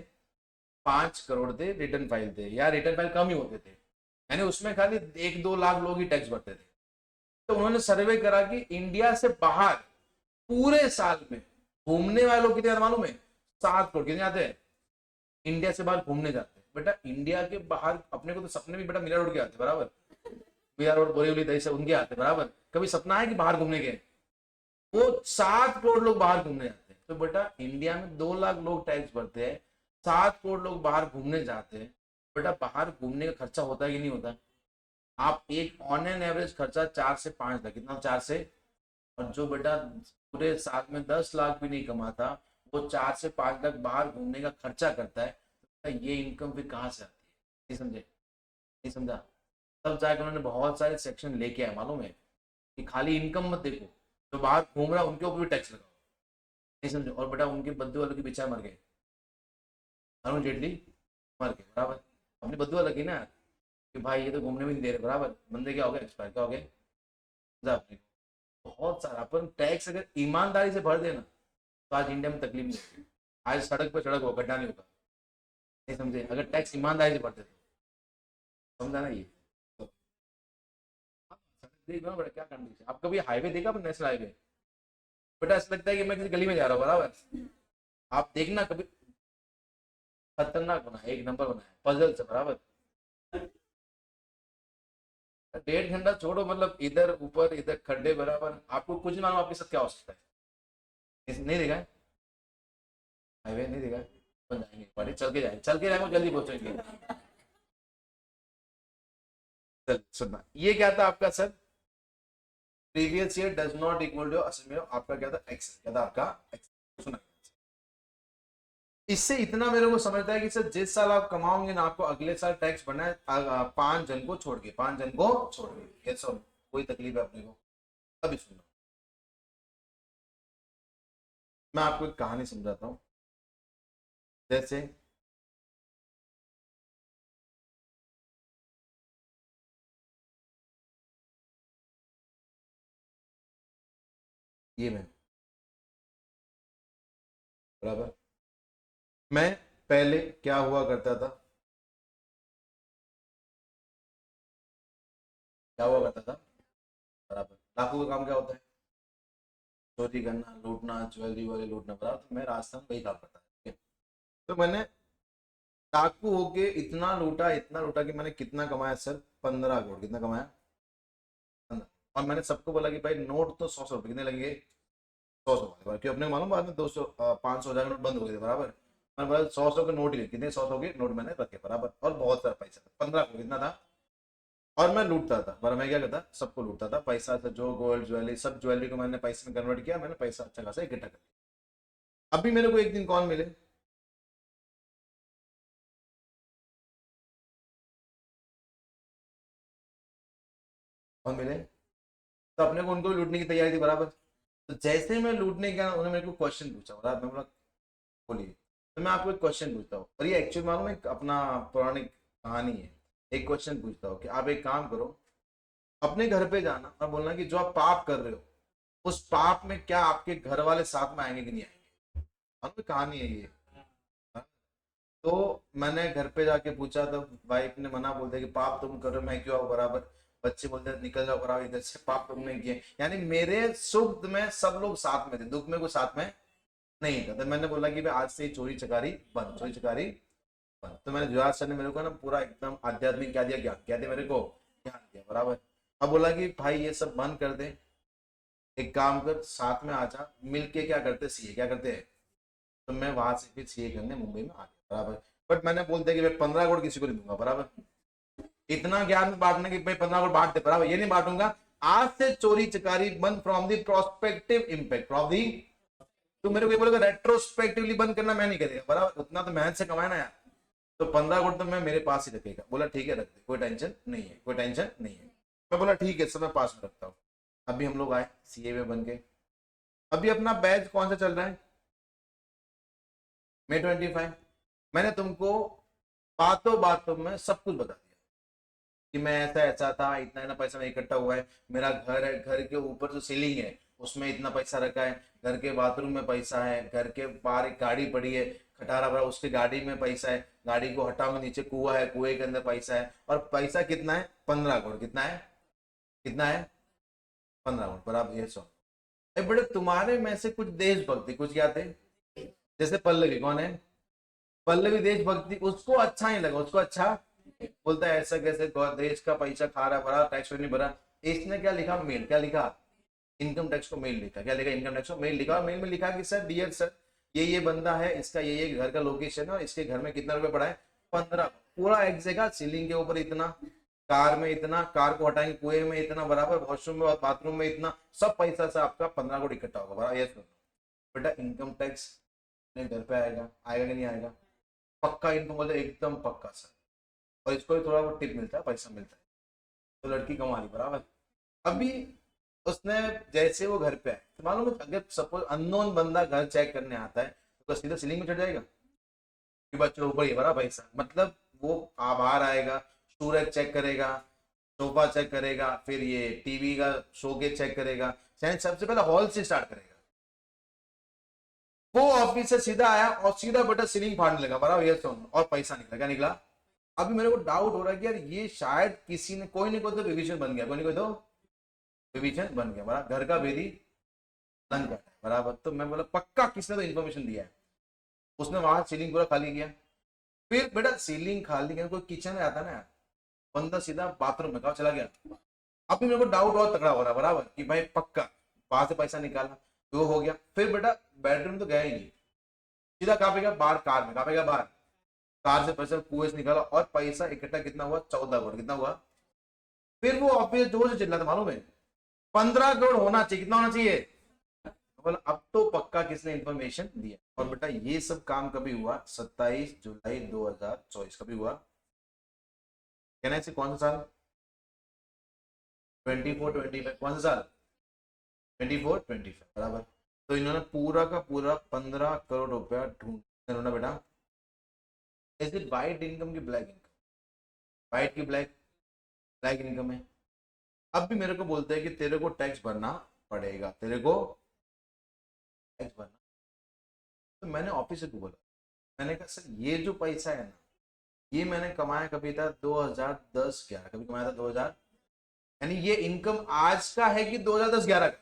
5 करोड़ थे रिटर्न फाइल थे, या रिटर्न फाइल कम ही होते थे, यानी उसमें खाली 1-2 लाख लोग ही टैक्स भरते थे। तो उन्होंने सर्वे करा कि इंडिया से बाहर पूरे साल में घूमने वाले लोग कितने आते मालूम है, 7 करोड़। कितने आते हैं इंडिया से बाहर घूमने जाते हैं? बेटा इंडिया के बाहर अपने को तो सपने भी बेटा मीरा रोड के आते, बराबर, मीरा रोड बोरीवली दही से उनके आते, बराबर, कभी सपना है कि बाहर घूमने के? वो 7 करोड़ लोग बाहर घूमने जाते हैं। तो बेटा इंडिया में 2 लाख लोग टैक्स भरते हैं, 7 करोड़ लोग बाहर घूमने जाते हैं। बेटा बाहर घूमने का खर्चा होता है कि नहीं होता? आप एक ऑन एन एवरेज खर्चा 4 से 5 लाख, कितना, 4 से, और जो बेटा पूरे साल में 10 लाख भी नहीं कमाता, वो 4 से 5 लाख बाहर घूमने का खर्चा करता है, तो ये इनकम फिर कहाँ से आती है? नहीं समझे, नहीं समझा? तब जाकर उन्होंने बहुत सारे सेक्शन लेके आए, मालूम है, कि खाली इनकम मत देखो, जो बाहर घूम रहा है उनके ऊपर भी टैक्स लगाओ। नहीं समझे? और बेटा उनके बद्दू वालों के बेचारे मर गए, अरुण जेटली मर गए, बराबर, अपनी बद्दुआ लगी ना कि भाई ये तो घूमने भी नहीं दे रहे, बराबर, बंदे क्या हो गए, एक्सपायर, क्या हो गए, समझा आपने? बहुत सारा अपन टैक्स अगर ईमानदारी से भर देना तो आज इंडिया में तकलीफ नहीं होती, आज सड़क पर सड़क हो, गड्ढा नहीं होगा। नहीं समझे? अगर टैक्स ईमानदारी से भरते तो, समझा ना ये? तो सड़क देख लो ना बेटा क्या कंडीशन। आप कभी हाईवे देखा, अपन नेशनल हाईवे, बेटा ऐसा लगता है कि मैं किसी गली में जा रहा हूँ, बराबर, आप देखना कभी, खतरनाक बना है, एक नंबर बना है पजल से, बराबर। 1.5 घंटा छोड़ो, मतलब इधर ऊपर इधर खड्डे, बराबर, आपको कुछ नहीं मालूम आपके साथ क्या हो सकता है। नहीं देखा है हाईवे, नहीं देखा है? अपन जाएंगे, बड़े चल के जाएंगे, जल्दी पहुंचेंगे। चल सुनना, ये क्या था आपका sir, previous year does not equal to असल में आपका क्या था, एक्स, क्या था आपका एक्स। सुना, इससे इतना मेरे को समझता है कि सर जिस साल आप कमाओगे ना, आपको अगले साल टैक्स भरना है 5 जन को छोड़ के, 5 जन को छोड़ के, ये सब कोई तकलीफ है अपने को। अभी सुनो, मैं आपको एक कहानी समझाता हूँ। जैसे ये मैं, बराबर, मैं पहले क्या हुआ करता था, क्या हुआ करता था, बराबर, डाकू का काम क्या होता है, चोरी करना, लूटना, ज्वेलरी वाले लूटना, बराबर, तो मैं राजस्थान में वही काम करता था, ठीक है? तो मैंने डाकू होके इतना लूटा कि मैंने कितना कमाया सर, 15 करोड़, कितना कमाया, 15। और मैंने सबको बोला कि भाई नोट तो 100-100 रुपए, कितने लगेंगे, 100-100 वाले, क्यों अपने को मालूम, बाद में 200 500 हजार नोट बंद हो गए थे, बराबर। मैंने बोला 100-100 के नोट ही ले, कितने, 100-100 के नोट मैंने रखे, बराबर, और बहुत सारा पैसा, 15 करोड़ कितना था। और मैं लूटता था, पर मैं क्या करता, सबको लूटता था, पैसा था जो गोल्ड ज्वेलरी, सब ज्वेलरी को मैंने पैसे में कन्वर्ट किया, मैंने पैसा अच्छा खासा इकट्ठा कर लिया। अभी मेरे को एक दिन कौन मिले, कौन मिले, तो अपने को उनको भी लूटने की तैयारी थी, बराबर। तो जैसे मैं लूटने गया, उन्होंने मेरे को क्वेश्चन पूछा, बराबर, मैं बोला बोलिए। तो मैं आपको एक क्वेश्चन पूछता हूँ, और ये एक्चुअल मालूम है अपना पौराणिक कहानी है। एक क्वेश्चन पूछता हूँ कि आप एक काम करो, अपने घर पे जाना और बोलना कि जो आप पाप कर रहे हो, उस पाप में क्या आपके घर वाले साथ में आएंगे कि नहीं आएंगे? मालूम है कहानी है ये, हाँ? तो मैंने घर पे जाके पूछा, तो वाइफ ने मना बोल दिया कि पाप तुम कर रहे हो, मैं क्यों आओ, बराबर। बच्चे बोलते निकल जाओ बराबर इधर से, पाप तुमने किए, यानी मेरे सुख में सब लोग साथ में थे, दुख में कोई साथ में नहीं था। तो मैंने बोला कि भाई आज से चोरी चकारी बंद, चोरी चकारी बंद। तो मैंने जुआर सर ने मेरे को ना पूरा एकदम आध्यात्मिक क्या दिया, ज्ञान क्या दिया मेरे को, ज्ञान दिया, बराबर। अब बोला कि भाई ये सब बंद कर दे, एक काम कर साथ में आ जा, मिल के क्या करते, सीए क्या करते हैं। तो मैं वहां से फिर सीए करने मुंबई में आ गया, बराबर। बट मैंने बोल दिया कि मैं 15 करोड़ किसी को नहीं दूंगा, बराबर। इतना ज्ञान में बांटना कि भाई 15 करोड़ बांट दे, बराबर, ये नहीं बांटूंगा। आज से चोरी चकारी बंद, from the prospective impact, from the, तो मेरे को ये बोलेगा रेट्रोस्पेक्टिवली बंद करना, मैं नहीं करेगा, बराबर, उतना तो मेहनत से कमाया ना यार। तो 15 करोड़ तो मैं मेरे पास ही रखेगा, बोला ठीक है रख दे, कोई टेंशन नहीं है, कोई टेंशन नहीं है। मैं बोला ठीक है, सब मैं पास में रखता हूँ। अभी हम लोग आए सीए में बन के, अभी अपना बैच कौन सा चल रहा है, May 25। मैंने तुमको बातों बातों में सब कुछ बता दिया कि मैं ऐसा ऐसा था, इतना इतना पैसा में इकट्ठा हुआ है, मेरा घर है, घर के ऊपर जो सीलिंग है उसमें इतना पैसा रखा है, घर के बाथरूम में पैसा है, घर के बाहर एक गाड़ी पड़ी है खटारा भरा, उसके गाड़ी में पैसा है, गाड़ी को हटाओगे नीचे कुआं है, कुएं के अंदर पैसा है, और पैसा कितना है? 15 करोड़। कितना है? कितना है? 15 करोड़। बराबर। ये सो बेटे तुम्हारे में से कुछ देशभक्ति, कुछ क्या थे? जैसे पल्लवी, कौन है पल्लवी? देशभक्ति, उसको अच्छा नहीं लगा, उसको अच्छा बोलता है ऐसा कैसे देश का पैसा खा रहा, भरा टैक्स नहीं भरा। इसने क्या लिखा? मेल। क्या लिखा? इनकम टैक्स को मेल लिखा। क्या लिखा? इनकम टैक्स को मेल लिखा। और मेल में लिखा कि सर, डियर सर, ये बंदा है, इसका ये घर का लोकेशन है, और इसके घर में कितना रुपए पड़ा है? 15। पूरा एक जगह, सीलिंग के ऊपर इतना, कार में इतना, कार को हटाएंगे कुएं में इतना, बराबर, वॉशरूम में और बाथरूम में इतना, सब पैसा से आपका 15 करोड़ इकट्ठा होगा। बराबर। ये सुनो बेटा, इनकम टैक्स घर पे आएगा, आएगा कि नहीं आएगा? पक्का इनकम बोले, एकदम पक्का सर। और इसको भी थोड़ा बहुत टिप मिलता है, पैसा मिलता है, तो लड़की कमा रही। बराबर। अभी उसने जैसे वो घर पे आए, तो मालूम है, अगर सपोज अननोन बंदा घर चेक करने आता है तो सीधा सीलिंग में चढ़ जाएगा कि बच्चों ऊपर ही भरा पैसा। मतलब वो बाहर आएगा, सूरज चेक करेगा, सोफा चेक करेगा, फिर ये टीवी का शोकेस चेक करेगा, शायद सबसे पहले हॉल से स्टार्ट करेगा। वो ऑफिस से सीधा आया और सीधा बेटा सीलिंग फाड़ने लगा। बराबर। ये सुन, और पैसा निकला। क्या निकला? अभी मेरे को डाउट हो रहा है कि यार ये शायद किसी ने, कोई नहीं कोई तो विभीषण बन गया, कोई नहीं कोई तो विभीषण बन गया। बराबर। घर का भेदी लंका है। बराबर। तो मैं बोला पक्का किसने तो इन्फॉर्मेशन दिया है। उसने वहां सीलिंग पूरा खाली किया। फिर बेटा सीलिंग खाली किया, कोई किचन में आता ना यार, बंदा सीधा बाथरूम में कहा चला गया। अभी मेरे को डाउट और तगड़ा हो रहा है। बराबर कि भाई पक्का वहां से पैसा निकाला, तो हो गया। फिर बेटा बेडरूम तो गया ही नहीं, सीधा कहाँ पे गया? बाहर, कार में। कहाँ पे गया? बाहर कार से पैसा कुएं से निकाला, और पैसा इकट्ठा कितना हुआ? 14 करोड़। कितना हुआ? फिर वो ऑफिस जोर से चिल्ला था, मालूम है? 15 करोड़ होना चाहिए। कितना होना चाहिए? बोला अब तो पक्का किसने इंफॉर्मेशन दिया। और बेटा ये सब काम कभी हुआ? 27 जुलाई 2024। कभी हुआ? कहना है कौन सा साल? 24-25। कौन सा साल? 24-25। बराबर। तो इन्होंने पूरा का पूरा 15 करोड़ रुपया ढूंढ बेटा। इज इट वाइट इनकम की ब्लैक इनकम? वाइट की ब्लैक? ब्लैक इनकम है। अब भी मेरे को बोलते हैं कि तेरे को टैक्स भरना पड़ेगा, तेरे को टैक्स भरना। तो मैंने ऑफिस से बोला, मैंने कहा सर ये जो पैसा है ना, ये मैंने कमाया कभी था 2010-11, कभी कमाया था 2000, यानी ये इनकम आज का है कि 2010-11 का?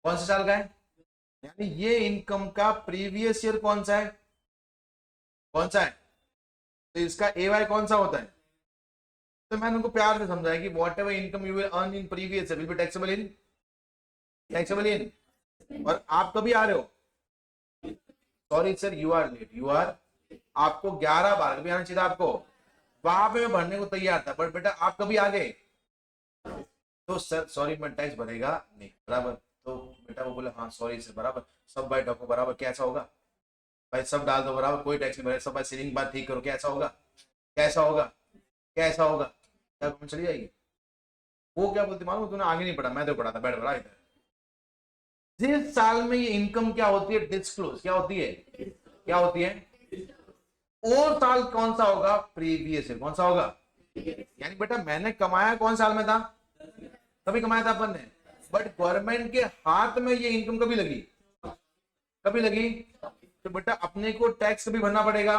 कौन से साल का है? यानी ये इनकम का प्रीवियस ईयर कौन सा है? कौन सा है? तो इसका एवाई कौन सा होता है? तो मैंने उनको प्यार से समझाया कि whatever income you will earn in previous will be taxable in, taxable in. और आप कभी आ रहे हो? Sorry sir, you are late, you are, आपको 11 बार कभी आना चाहिए आपको, वहां पे मैं भरने को तैयार था, बट बेटा आप कभी आ गए, तो सर सॉरी मैं टैक्स भरेगा नहीं। बराबर। तो बेटा वो बोले हाँ सॉरी सर। बराबर। सब भाई डॉको। बराबर। कैसा होगा भाई? सब डाल दो। बराबर। कोई टैक्स नहीं भरेगा। सब भाई सीलिंग बात ठीक करो। कैसा होगा? कैसा होगा? कैसा होगा? क्या चली जाएगी? वो क्या बोलती मालूम? तूने आगे नहीं पढ़ा, मैं तो पढ़ा था। बैठ बड़ा इधर। जिस साल में ये इनकम क्या होती है? डिस्क्लोज। क्या होती है? क्या होती है? और साल कौन सा होगा? Previous year. कौन सा होगा? यानी बेटा मैंने कमाया कौन साल में था? कभी कमाया था अपन ने, बट गवर्नमेंट के हाथ में ये इनकम कभी लगी? कभी लगी? तो बेटा अपने को टैक्स कभी भरना पड़ेगा।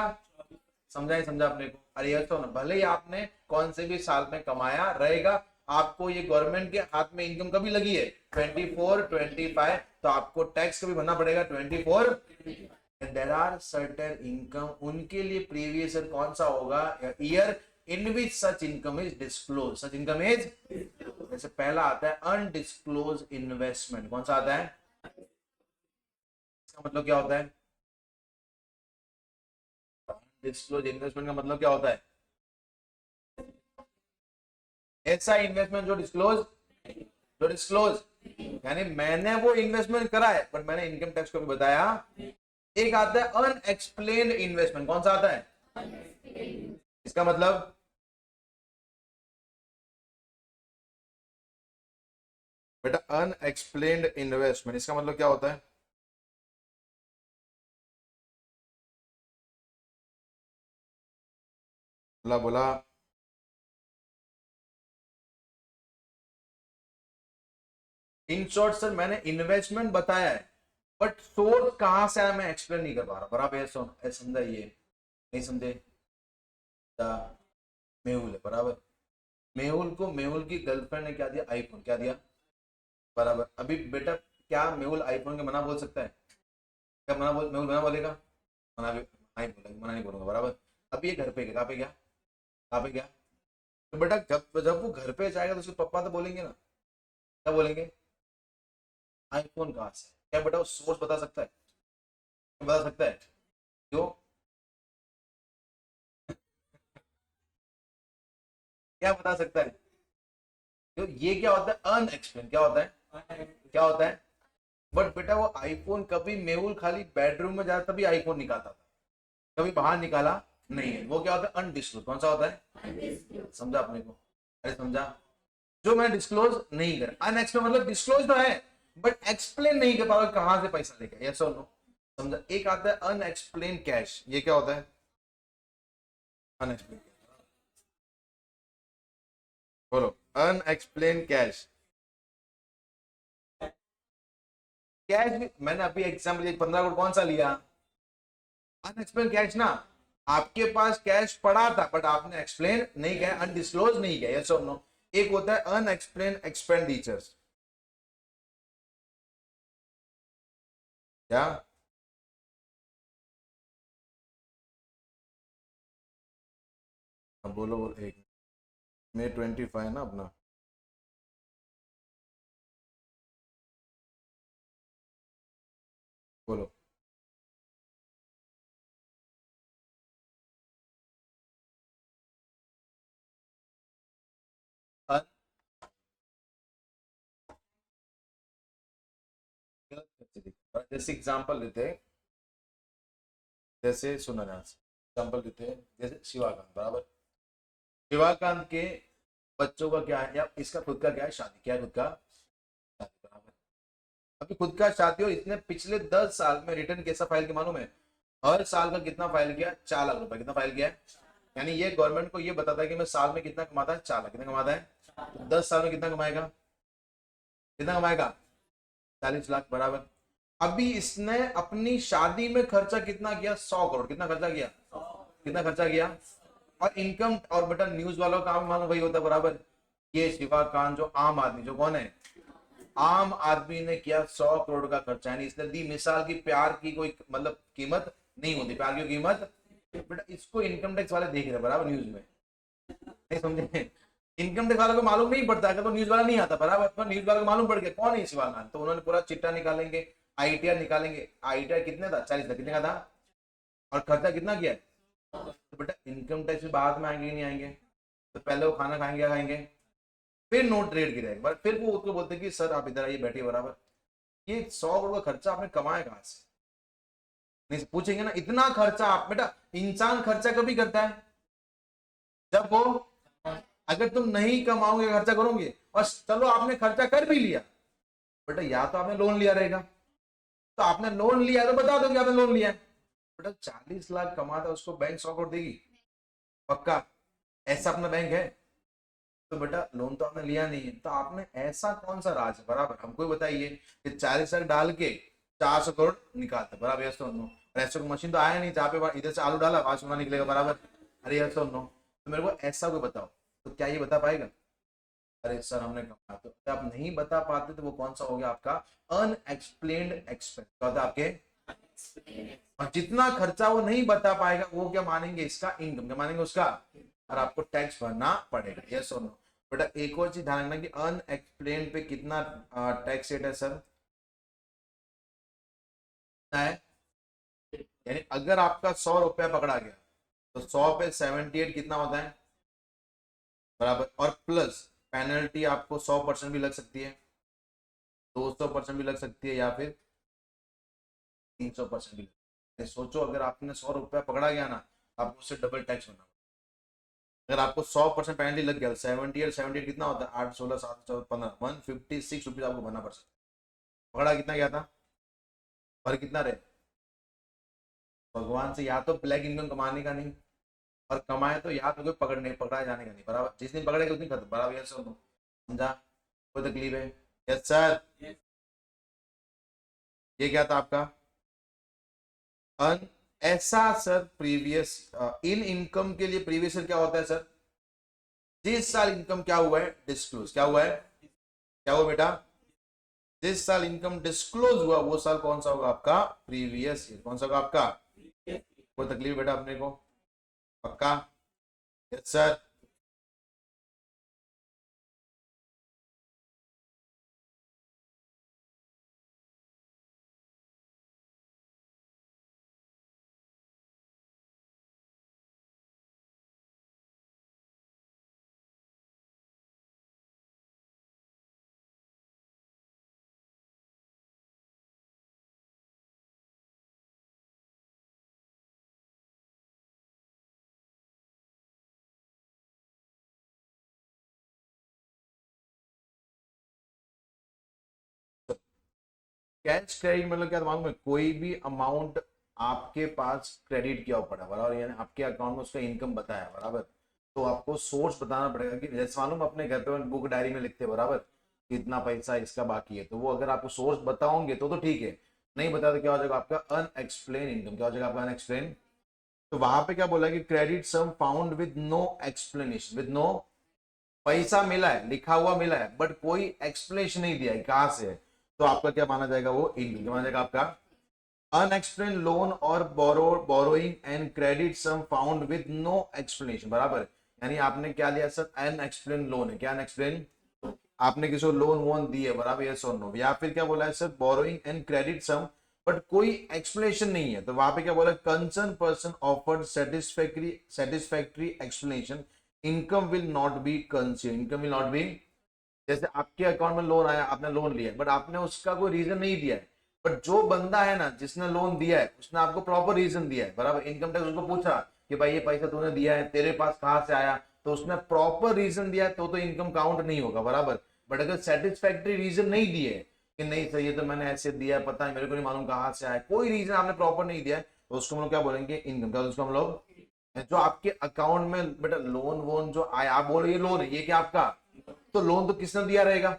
समझा ही समझा अपने को? अरे ये तो ना, भले ही आपने कौन से भी साल में कमाया रहेगा, आपको ये गवर्नमेंट के हाथ में इनकम कभी लगी है? 24-25। तो आपको टैक्स कभी भरना पड़ेगा 24। देयर आर सर्टेन इनकम, उनके लिए प्रीवियस ईयर कौन सा होगा? Year in which such income is disclose. Such income is, जैसे पहला आता है अनडिस्क्लोज इन्वेस्टमेंट। कौन सा आता है? इसका मतलब क्या होता है? डिस्क्लोज इन्वेस्टमेंट का मतलब क्या होता है? ऐसा इन्वेस्टमेंट जो डिस्क्लोज, यानी मैंने वो इन्वेस्टमेंट करा है पर मैंने इनकम टैक्स को भी बताया। एक आता है अनएक्सप्लेन्ड इन्वेस्टमेंट। कौन सा आता है? इसका मतलब बेटा अनएक्सप्लेन्ड इन्वेस्टमेंट, इसका मतलब क्या होता है? बोला बोला। इन शॉर्ट सर मैंने इन्वेस्टमेंट बताया है, बट सोर्स कहां से आया मैं एक्सप्लेन नहीं कर पा रहा। बराबर ये समझा, ये नहीं समझे? मेहुल है बराबर, मेहुल को मेहुल की गर्लफ्रेंड ने क्या दिया? आईफोन। क्या दिया? बराबर। अभी बेटा क्या मेहुल आईफोन के मना बोल सकता है? क्या मना बोल, मेहुल मना बोलेगा? मना भी नहीं बोलेगा, मना नहीं बोलूंगा बराबर। अभी ये घर पे गया, कहाँ पे गया? कहाँ पे गया? तो बेटा जब जब वो घर पे जाएगा तो उसके पापा तो बोलेंगे ना, क्या बोलेंगे? आईफोन कहाँ से? क्या बेटा वो सोर्स बता सकता है? बता सकता है? क्यों? क्या बता सकता है? क्यों? ये क्या होता है? अनएक्सप्लेन। क्या होता है? क्या होता है? बट बेटा वो आईफोन कभी मेहुल खाली बेडरूम में जाता तभी आईफोन निकालता था, कभी बाहर निकाला नहीं है। वो क्या होता है? अनडिस्क्लोज। कौन सा होता है? समझा अपने को? अरे समझा? जो मैं डिस्क्लोज नहीं कर, अनएक्सप्लेन मतलब डिस्क्लोज तो है बट एक्सप्लेन नहीं कर पाओगे कहां से पैसा लेके। यस और नो? समझा? एक आता है अनएक्सप्लेन कैश। ये क्या होता है? अनएक्सप्लेन। बोलो। Unexplained cash. कैश भी मैंने अभी एग्जाम्पल 15 करोड़ कौन सा लिया? अनएक्सप्लेन कैश ना। आपके पास कैश पड़ा था बट आपने एक्सप्लेन नहीं किया, अनडिस्क्लोज नहीं किया। यस और नो? एक होता है अनएक्सप्लेन एक्सपेंडिचर्स। क्या? बोलो बोलो। एक May 25 ना अपना। बोलो। अन- जैसे एग्जांपल लेते हैं, जैसे सुना ध्यान से एग्जांपल देते हैं, जैसे शिवाकांत बराबर। शिवाकांत के बच्चों का क्या है, या इसका खुद का क्या है? शादी। क्या है? खुद का शादी बराबर। अभी खुद का शादी, और इसने पिछले 10 साल में रिटर्न कैसा फाइल किया मालूम है? हर साल का कितना फाइल किया? 4 लाख रुपए। कितना फाइल किया है? यानी ये गवर्नमेंट को ये बताता है कि मैं साल में कितना कमाता है? 4 लाख। कितना कमाता है? 10 साल में कितना कमाएगा? कितना कमाएगा? 40 लाख बराबर। अभी इसने अपनी शादी में खर्चा कितना किया? 100 करोड़। कितना खर्चा किया? कितना खर्चा किया? और इनकम, और बेटा न्यूज वालों का काम मानो वही होता है बराबर। ये शिवा खान जो आम आदमी, जो कौन है? आम आदमी ने किया 100 करोड़ का खर्चा। यानी इसने दी मिसाल की प्यार की कोई मतलब कीमत नहीं होती, प्यार की कीमत। बेटा इसको इनकम टैक्स वाले देख रहे हैं बराबर न्यूज में, नहीं समझे? इनकम टैक्स वालों को मालूम नहीं पड़ता, अगर तो न्यूज वाला नहीं आता बराबर, तो न्यूज वालों को मालूम पड़ गया कौन है शिवा खान, तो उन्होंने पूरा चिट्ठा निकालेंगे, आईटीआर निकालेंगे। आईटीआर कितने था? 40 लाख। कितने का था? और खर्चा कितना किया है? तो बेटा इनकम टैक्स बाद में आएंगे नहीं आएंगे? तो पहले वो खाना खाएंगे, क्या खाएंगे? फिर नोट रेट गिरेगा, बट फिर वो उसको बोलते हैं कि सर आप इधर आइए, बैठिए बराबर। ये 100 करोड़ का खर्चा आपने कमाया कहां से? नहीं पूछेंगे ना, इतना खर्चा आप, बेटा इंसान खर्चा कभी करता है जब वो, अगर तुम नहीं कमाओगे खर्चा करोगे। और चलो आपने खर्चा कर भी लिया, बेटा या तो आपने लोन लिया रहेगा, तो आपने लोन लिया तो बता दो कि आपने लोन लिया है। बेटा 40 लाख कमाता है, उसको बैंक 100 करोड़ देगी पक्का? ऐसा अपना बैंक है? तो बेटा लोन तो आपने लिया नहीं है, तो आपने ऐसा कौन सा राज है बराबर, हमको ही बताइए कि 40 लाख डाल के 400 करोड़ निकालते बराबर। यस और नो? ऐसा मशीन तो आया नहीं जहाँ पे इधर से आलू डाला 5 गुना निकलेगा बराबर। अरे यस और नो? तो मेरे को ऐसा कोई बताओ, तो क्या ये बता पाएगा? अरे सर हमने कहा, तो आप नहीं बता पाते तो वो कौन सा हो गया आपका? Unexplained expense. क्या होता है आपके? और जितना खर्चा वो नहीं बता पाएगा वो क्या मानेंगे? इसका इनकम। क्या मानेंगे? उसका। और आपको टैक्स भरना पड़ेगा। यस और नो? बेटा एक और चीज ध्यान रखना कि अनएक्सप्लेन्ड पे कितना टैक्स रेट है सर? कितना है? यानी अगर आपका 100 रुपया पकड़ा गया तो 100 पे 78 कितना होता है बराबर। और प्लस पेनल्टी आपको 100% भी लग सकती है, 200% भी लग सकती है, या फिर 300% भी लग सकती है। सोचो अगर आपने 100 रुपया पकड़ा गया ना, आपको उससे डबल टैक्स भरना। अगर आपको 100% पेनल्टी लग गया, 78 कितना होता है? 8 16 7 14 15 156 रुपीज आपको भरना पड़ सकता है। पकड़ा कितना गया था? और कितना रहे? भगवान से या तो ब्लैक इनकम कमाने का नहीं, और कमाए तो याद हो, पकड़ने पकड़ा जाने का नहीं, बराबर, जिस दिन पकड़ेगा उस दिन खत्म, बराबर, यस और नो, समझा, कोई तकलीफ है? Yes sir. ये क्या था आपका? अन, ऐसा सर प्रीवियस, इन इनकम के लिए प्रीवियस ईयर क्या होता है सर? जिस साल इनकम क्या हुआ है डिस्क्लोज, क्या हुआ है, क्या हुआ बेटा? जिस साल इनकम डिस्क्लोज हुआ वो साल कौन सा होगा आपका? Previous year. कौन सा होगा आपका? कोई तकलीफ बेटा अपने को? पक्का? Yes sir. कैश क्रेडिट मतलब क्या मालूम है? कोई भी अमाउंट आपके पास क्रेडिट किया हुआ पड़ा, बराबर, यानी आपके अकाउंट में उसका इनकम बताया, बराबर, तो आपको सोर्स बताना पड़ेगा कि जैसे मालूम अपने घर पे बुक डायरी में लिखते हैं, बराबर, कि इतना पैसा इसका बाकी है, तो वो अगर आपको सोर्स बताओगे तो ठीक है, नहीं बता तो क्या हो जाएगा आपका? Unexplained income. क्या हो जाएगा आपका? अनएक्सप्लेन। तो वहां पे क्या बोला कि credit sum found with no explanation, with no, पैसा मिला है, लिखा हुआ मिला है, बट कोई एक्सप्लेनेशन नहीं दिया है कहां से है, तो आपका क्या माना जाएगा? वो इनकम। क्या माना जाएगा आपका? अनएक्सप्लेन लोन और borrowing and credit sum found with no explanation, बराबर, यानी आपने क्या लिया सर? अनएक्सप्लेन लोन है। क्या अनएक्सप्लेन? आपने किसी को लोन वोन दिए, बराबर, यस और नो। या फिर क्या बोला है sir? Borrowing and credit sum, but कोई एक्सप्लेनेशन नहीं है, तो वहां पे क्या बोला? Concern person offered satisfactory satisfactory explanation, income will not be considered, income will not be. जैसे आपके अकाउंट में लोन आया, आपने लोन लिया, बट आपने उसका कोई रीजन नहीं दिया है, बट जो बंदा है ना जिसने लोन दिया है उसने आपको प्रॉपर रीजन दिया है, बराबर, इनकम टैक्स उसको पूछा कि भाई ये पैसा तूने दिया है, तेरे पास कहां से आया, तो उसने प्रॉपर रीजन दिया है तो इनकम काउंट नहीं होगा, बराबर। बट अगर सेटिस्फैक्टरी रीजन नहीं दिए कि नहीं सर ये तो मैंने ऐसे दिया है, पता है मेरे को नहीं मालूम कहां से आया, कोई रीजन आपने प्रॉपर नहीं दिया है, तो उसको हम लोग क्या बोलेंगे? इनकम। क्या उसको हम लोग? जो आपके अकाउंट में बेटा लोन वोन जो आया, आप बोल रहे ये लोन है, ये क्या आपका? तो लोन तो किसने दिया रहेगा?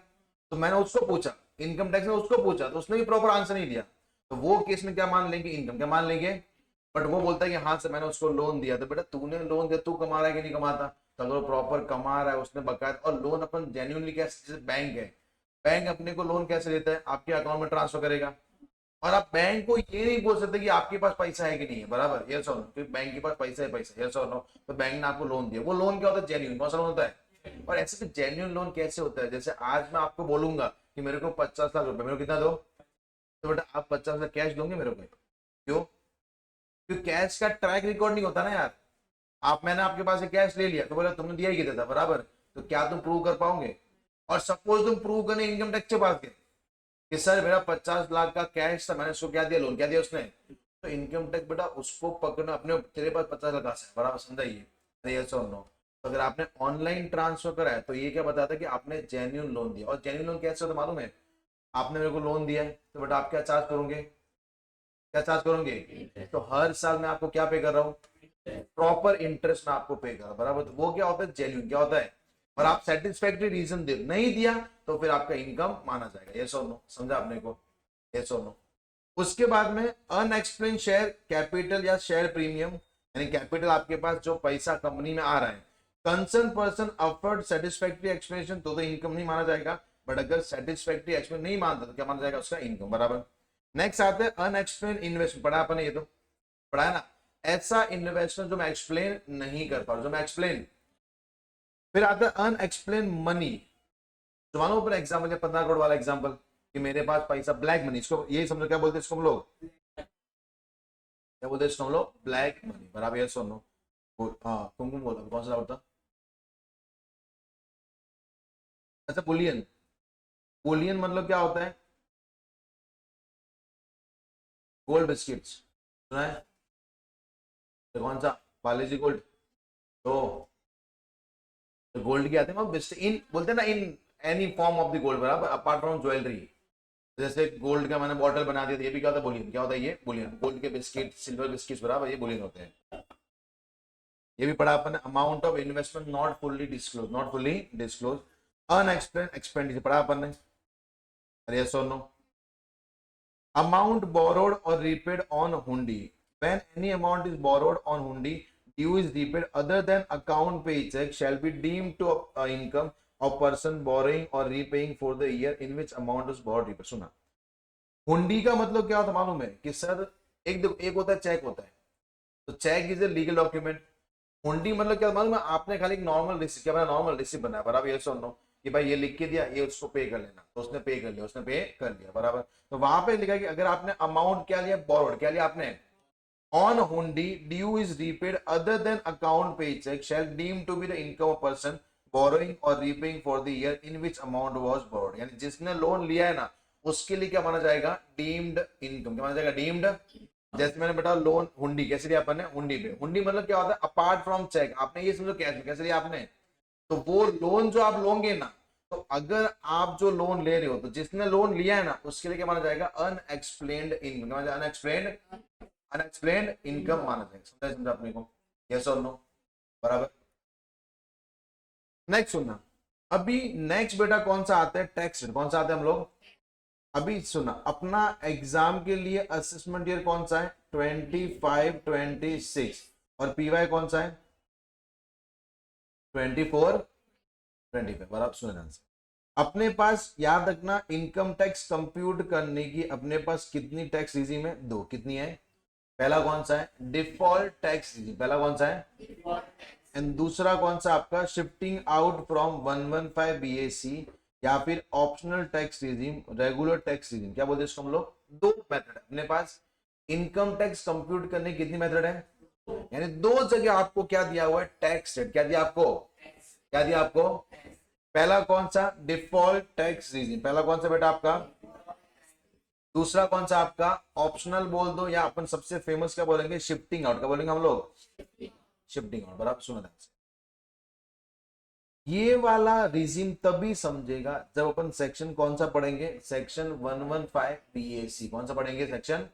तो मैंने उसको पूछा, इनकम टैक्स ने उसको पूछा, तो उसने भी प्रॉपर आंसर नहीं दिया, तो वो केस में क्या मान लेंगे? इनकम। क्या मान लेंगे? बट वो बोलता है कि हाँ सर मैंने उसको लोन दिया, तो बेटा तूने लोन दिया, तू कमा रहा है कि नहीं कमाता? तो अगर वो प्रॉपर कमा रहा है, उसने बकायदा, और लोन अपन जेन्युइनली कैसे, जैसे बैंक है, बैंक अपने को लोन कैसे देता है? आपके अकाउंट में ट्रांसफर करेगा, और आप बैंक को ये नहीं बोल सकते कि आपके पास पैसा है कि नहीं है, बराबर, यस और नो, क्योंकि बैंक के पास पैसा है, पैसा, यस और नो, तो बैंक ने आपको लोन दिया, वो लोन क्या होता है? जेन्युइन। कौन सा लोन होता है? और ऐसे तो जेन्युइन लोन कैसे होता है? जैसे आज मैं आपको बोलूंगा कि मेरे को 50 लाख रुपए, मेरे को कितना दो, तो बेटा आप 50 लाख कैश दोगे मेरे को? क्यों? क्योंकि कैश का ट्रैक रिकॉर्ड नहीं होता ना यार। आप, मैंने आपके पास से कैश ले लिया तो बोला तुमने दिया ही कितना था, बराबर, तो क्या तुम प्रूव कर पाओगे? और सपोज तुम प्रूव करने इनकम टैक्स के पास गए कि सर मेरा 50 लाख का कैश था, मैंने उसको क्या दिया? लोन। क्या दिया उसने? तो इनकम टैक्स बेटा उसको पकड़ना अपने, तेरे पास 50 लाख से, बराबर, समझाइए, यस और नो। तो अगर आपने ऑनलाइन ट्रांसफर करा है तो ये क्या बताता है कि आपने जेन्युइन लोन दिया। और जेन्युइन लोन कैसे होता है मालूम है? आपने मेरे को लोन दिया है तो बेटा आप क्या चार्ज करोगे? क्या चार्ज करोगे? तो हर साल मैं आपको क्या पे कर रहा हूँ? प्रॉपर इंटरेस्ट में आपको पे कर रहा हूं, बराबर, तो वो क्या होता है? जेन्युइन। क्या होता है? और आप सेटिस्फैक्टरी रीजन दे नहीं दिया तो फिर आपका इनकम माना जाएगा, यस और नो, समझा आपने को? यस और नो। उसके बाद में अनएक्सप्लेन शेयर कैपिटल या शेयर प्रीमियम, यानी कैपिटल आपके पास जो पैसा कंपनी में आ रहा है, concern person afford satisfactory explanation, तो इनकम नहीं माना जाएगा, बट अगर सेटिस्फैक्टरी एक्सप्लेन नहीं मानता तो क्या माना जाएगा? उसका इनकम, बराबर। नेक्स्ट आते हैं अनएक्सप्लेन इन्वेस्टमेंट, पढ़ा अपन ये तो, पढ़ा है ना? ऐसा इन्वेस्टमेंट जो मैं एक्सप्लेन नहीं कर पा रहा, जो मैं एक्सप्लेन। फिर आता है अनएक्सप्लेन मनी, जो मानो ऊपर एग्जाम्पल है 15 करोड़ वाला एग्जाम्पल, कि मेरे पास पैसा ब्लैक मनी, इसको ये समझो, क्या बोलते हैं इसको हम लोग? क्या बोलते हैं इसको हम लोग? ब्लैक मनी, बराबर, यस और नो। हाँ कुमकुम बोला, कौन सा डाउट था? अच्छा बुलियन, बुलियन मतलब क्या होता है? गोल्ड बिस्किट्स सुना है? तो कौन सा? बालाजी गोल्ड। तो गोल्ड के आते हैं इन, बोलते हैं ना, in any form of the gold, बराबर, अपार्ट फ्रॉम ज्वेलरी। जैसे गोल्ड का मैंने बॉटल बना दिया, तो ये भी क्या होता है? बुलियन। क्या होता है ये? बुलियन। गोल्ड के बिस्किट, सिल्वर बिस्किट, बराबर, ये बुलियन होते हैं। ये भी पढ़ा अपन ने, amount of investment not fully disclose, not fully disclose, unexplain expenditure पढ़ा अपन ने, यस और नो। अमाउंट बोरोड और repaid on hundi, when any amount is borrowed on hundi, due is repaid other than account payee cheque shall be deemed to income of person borrowing और repaying for the year in which amount is borrowed repaid. सुना, हुंडी का मतलब क्या होता है मालूम है कि सर एक होता है चेक होता है, तो cheque is a legal document. Hundi मतलब क्या मालूम है, आपने खाली एक नॉर्मल रिसिप्ट, क्या नॉर्मल रिसिप्ट बनाया बराबर, ये सुन लो कि भाई ये लिख के दिया, ये उसको पे कर लेना, तो उसने पे कर लिया, उसने पे कर लिया बराबर। तो वहां पे लिखा कि अगर आपने अमाउंट क्या लिया, बोरोड क्या लिया आपने, on hundi due is repaid other than account payee cheque shall deem to be the income of person borrowing और repaying for the year in which amount was borrowed, यानी जिसने लोन लिया है ना उसके लिए क्या माना जाएगा, डीम्ड इनकम, क्या माना जाएगा, डीम्ड। जैसे मैंने बताया लोन हुंडी कैसे लिया अपन ने, हुंडी पे, हुंडी मतलब क्या होता है, अपार्ट फ्रॉम चेक, आपने ये समझो कैश में कैसे लिया आपने, तो वो लोन जो आप लोगे ना, तो अगर आप जो लोन ले रहे हो तो जिसने लोन लिया है ना उसके लिए क्या माना जाएगा, अनएक्सप्लेन्ड इनकम, क्या माना जाएगा, अनएक्सप्लेन्ड, अनएक्सप्लेन्ड इनकम माना जाएगा। समझा अपने को, यस और नो, बराबर। नेक्स्ट सुनना, अभी नेक्स्ट बेटा कौन सा आता है, टैक्स रेट, कौन सा आता है हम लोग, अभी सुना अपना एग्जाम के लिए असेसमेंट ईयर कौन सा है, 25 26, और पीवाई कौन सा है, 24 25, बराबर। सुने ध्यान से, अपने पास याद रखना इनकम टैक्स कंप्यूट करने की अपने पास कितनी टैक्स रिजीम है, दो, कितनी है, पहला कौन सा है, डिफॉल्ट टैक्स रिजीम, पहला कौन सा है, एंड दूसरा कौन सा आपका, शिफ्टिंग आउट फ्रॉम 115 बीएसी या फिर optional tax regime, regular tax regime, क्या बोलते हैं इसको हम लोग, दो मेथड है अपने पास इनकम टैक्स कंप्यूट करने की, कितनी मेथड है, यानी दो जगह आपको क्या दिया हुआ है, टैक्स रेट, क्या दिया आपको, क्या दिया आपको, पहला कौन सा, डिफॉल्ट टैक्स रिजीम, पहला कौन सा बेटा आपका, दूसरा कौन सा आपका, ऑप्शनल बोल दो, या अपन सबसे फेमस क्या बोलेंगे, शिफ्टिंग आउट, क्या बोलेंगे हम लोग, शिफ्टिंग आउट, बराबर। सुनो ध्यान से, ये वाला रिजीम तभी समझेगा जब अपन सेक्शन कौन सा पढ़ेंगे, सेक्शन 115 बीएसी, कौन सा पढ़ेंगे, सेक्शन,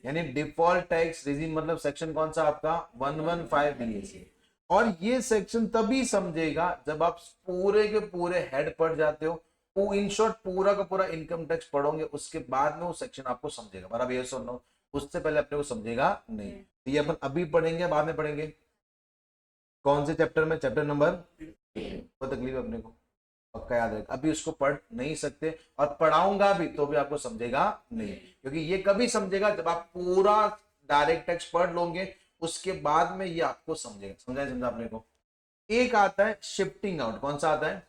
यानी डिफॉल्ट टैक्स रिजीम मतलब सेक्शन कौन सा आपका, 115 बीएसी। और ये सेक्शन तभी समझेगा जब आप पूरे के पूरे हेड पढ़ जाते हो, इन शॉर्ट पूरा का पूरा इनकम टैक्स पढ़ोगे, उसके बाद में वो सेक्शन आपको समझेगा, बराबर, ये सुनो, उससे पहले अपने को समझेगा नहीं। तो ये अपन अभी पढ़ेंगे, बाद में पढ़ेंगे, कौन से चैप्टर में, चैप्टर नंबर, कोई तकलीफ अपने को, पक्का याद रखेगा, अभी उसको पढ़ नहीं सकते, और पढ़ाऊंगा भी तो भी आपको समझेगा नहीं, क्योंकि ये कभी समझेगा जब आप पूरा डायरेक्ट टेक्स्ट पढ़ लोगे, उसके बाद में ये आपको समझेगा, समझा आपने को। एक आता है शिफ्टिंग आउट, कौन सा आता है,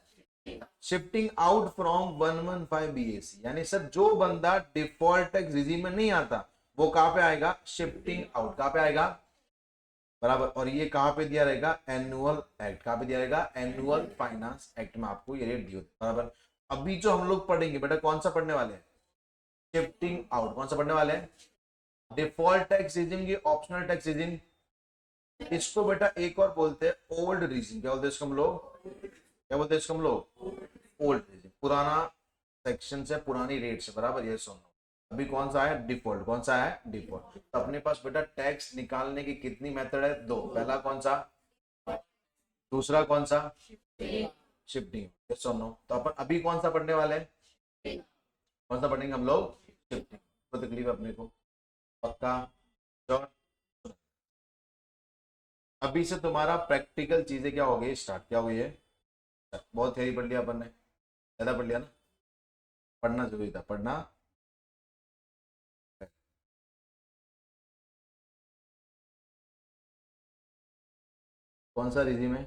शिफ्टिंग आउट फ्रॉम 115 बीएसी, यानी सर जो बंदा डिफॉल्ट टैक्स रिजीम में नहीं आता वो कहां पे आएगा, शिफ्टिंग आउट, कहां पे आएगा, बराबर। और ये कहां पे दिया रहेगा, एनुअल एक्ट, कहां पे दिया रहेगा, एनुअल फाइनेंस एक्ट में आपको ये रेट दिया, बराबर। अभी जो हम लोग पढ़ेंगे बेटा कौन सा पढ़ने वाले हैं, शिफ्टिंग आउट, कौन सा पढ़ने वाले हैं, डिफॉल्ट टैक्स रिजीम की ऑप्शनल टैक्स रिजीम, इसको बेटा एक और बोलते हैं ओल्ड रिजीम, क्या बोलते हैं इसको हम लोग, क्या बोलते हैं इसको हम लोग, ओल्ड रिजीम, पुराना सेक्शन से, पुरानी रेट से, बराबर, ये सुनो। अभी कौन सा है, डिफॉल्ट, कौन सा है, डिफॉल्ट। तो अपने पास बेटा टैक्स निकालने की कितनी मेथड है, दो, पहला कौन सा, दूसरा कौन सा, शिफ्टिंग, ये सुनो। तो अपन अभी कौन सा पढ़ने वाले हैं, कौन सा पढ़ेंगे हम लोग, शिफ्टिंग, तो तकलीफ अपने को, पक्का, श्योर। अभी से तुम्हारा प्रैक्टिकल चीजें क्या हो गई, स्टार्ट, क्या हुई है, बहुत थ्योरी पढ़ लिया अपन ने, ज्यादा पढ़ लिया ना, पढ़ना जरूरी था, पढ़ना। कौन सा रिजीम है,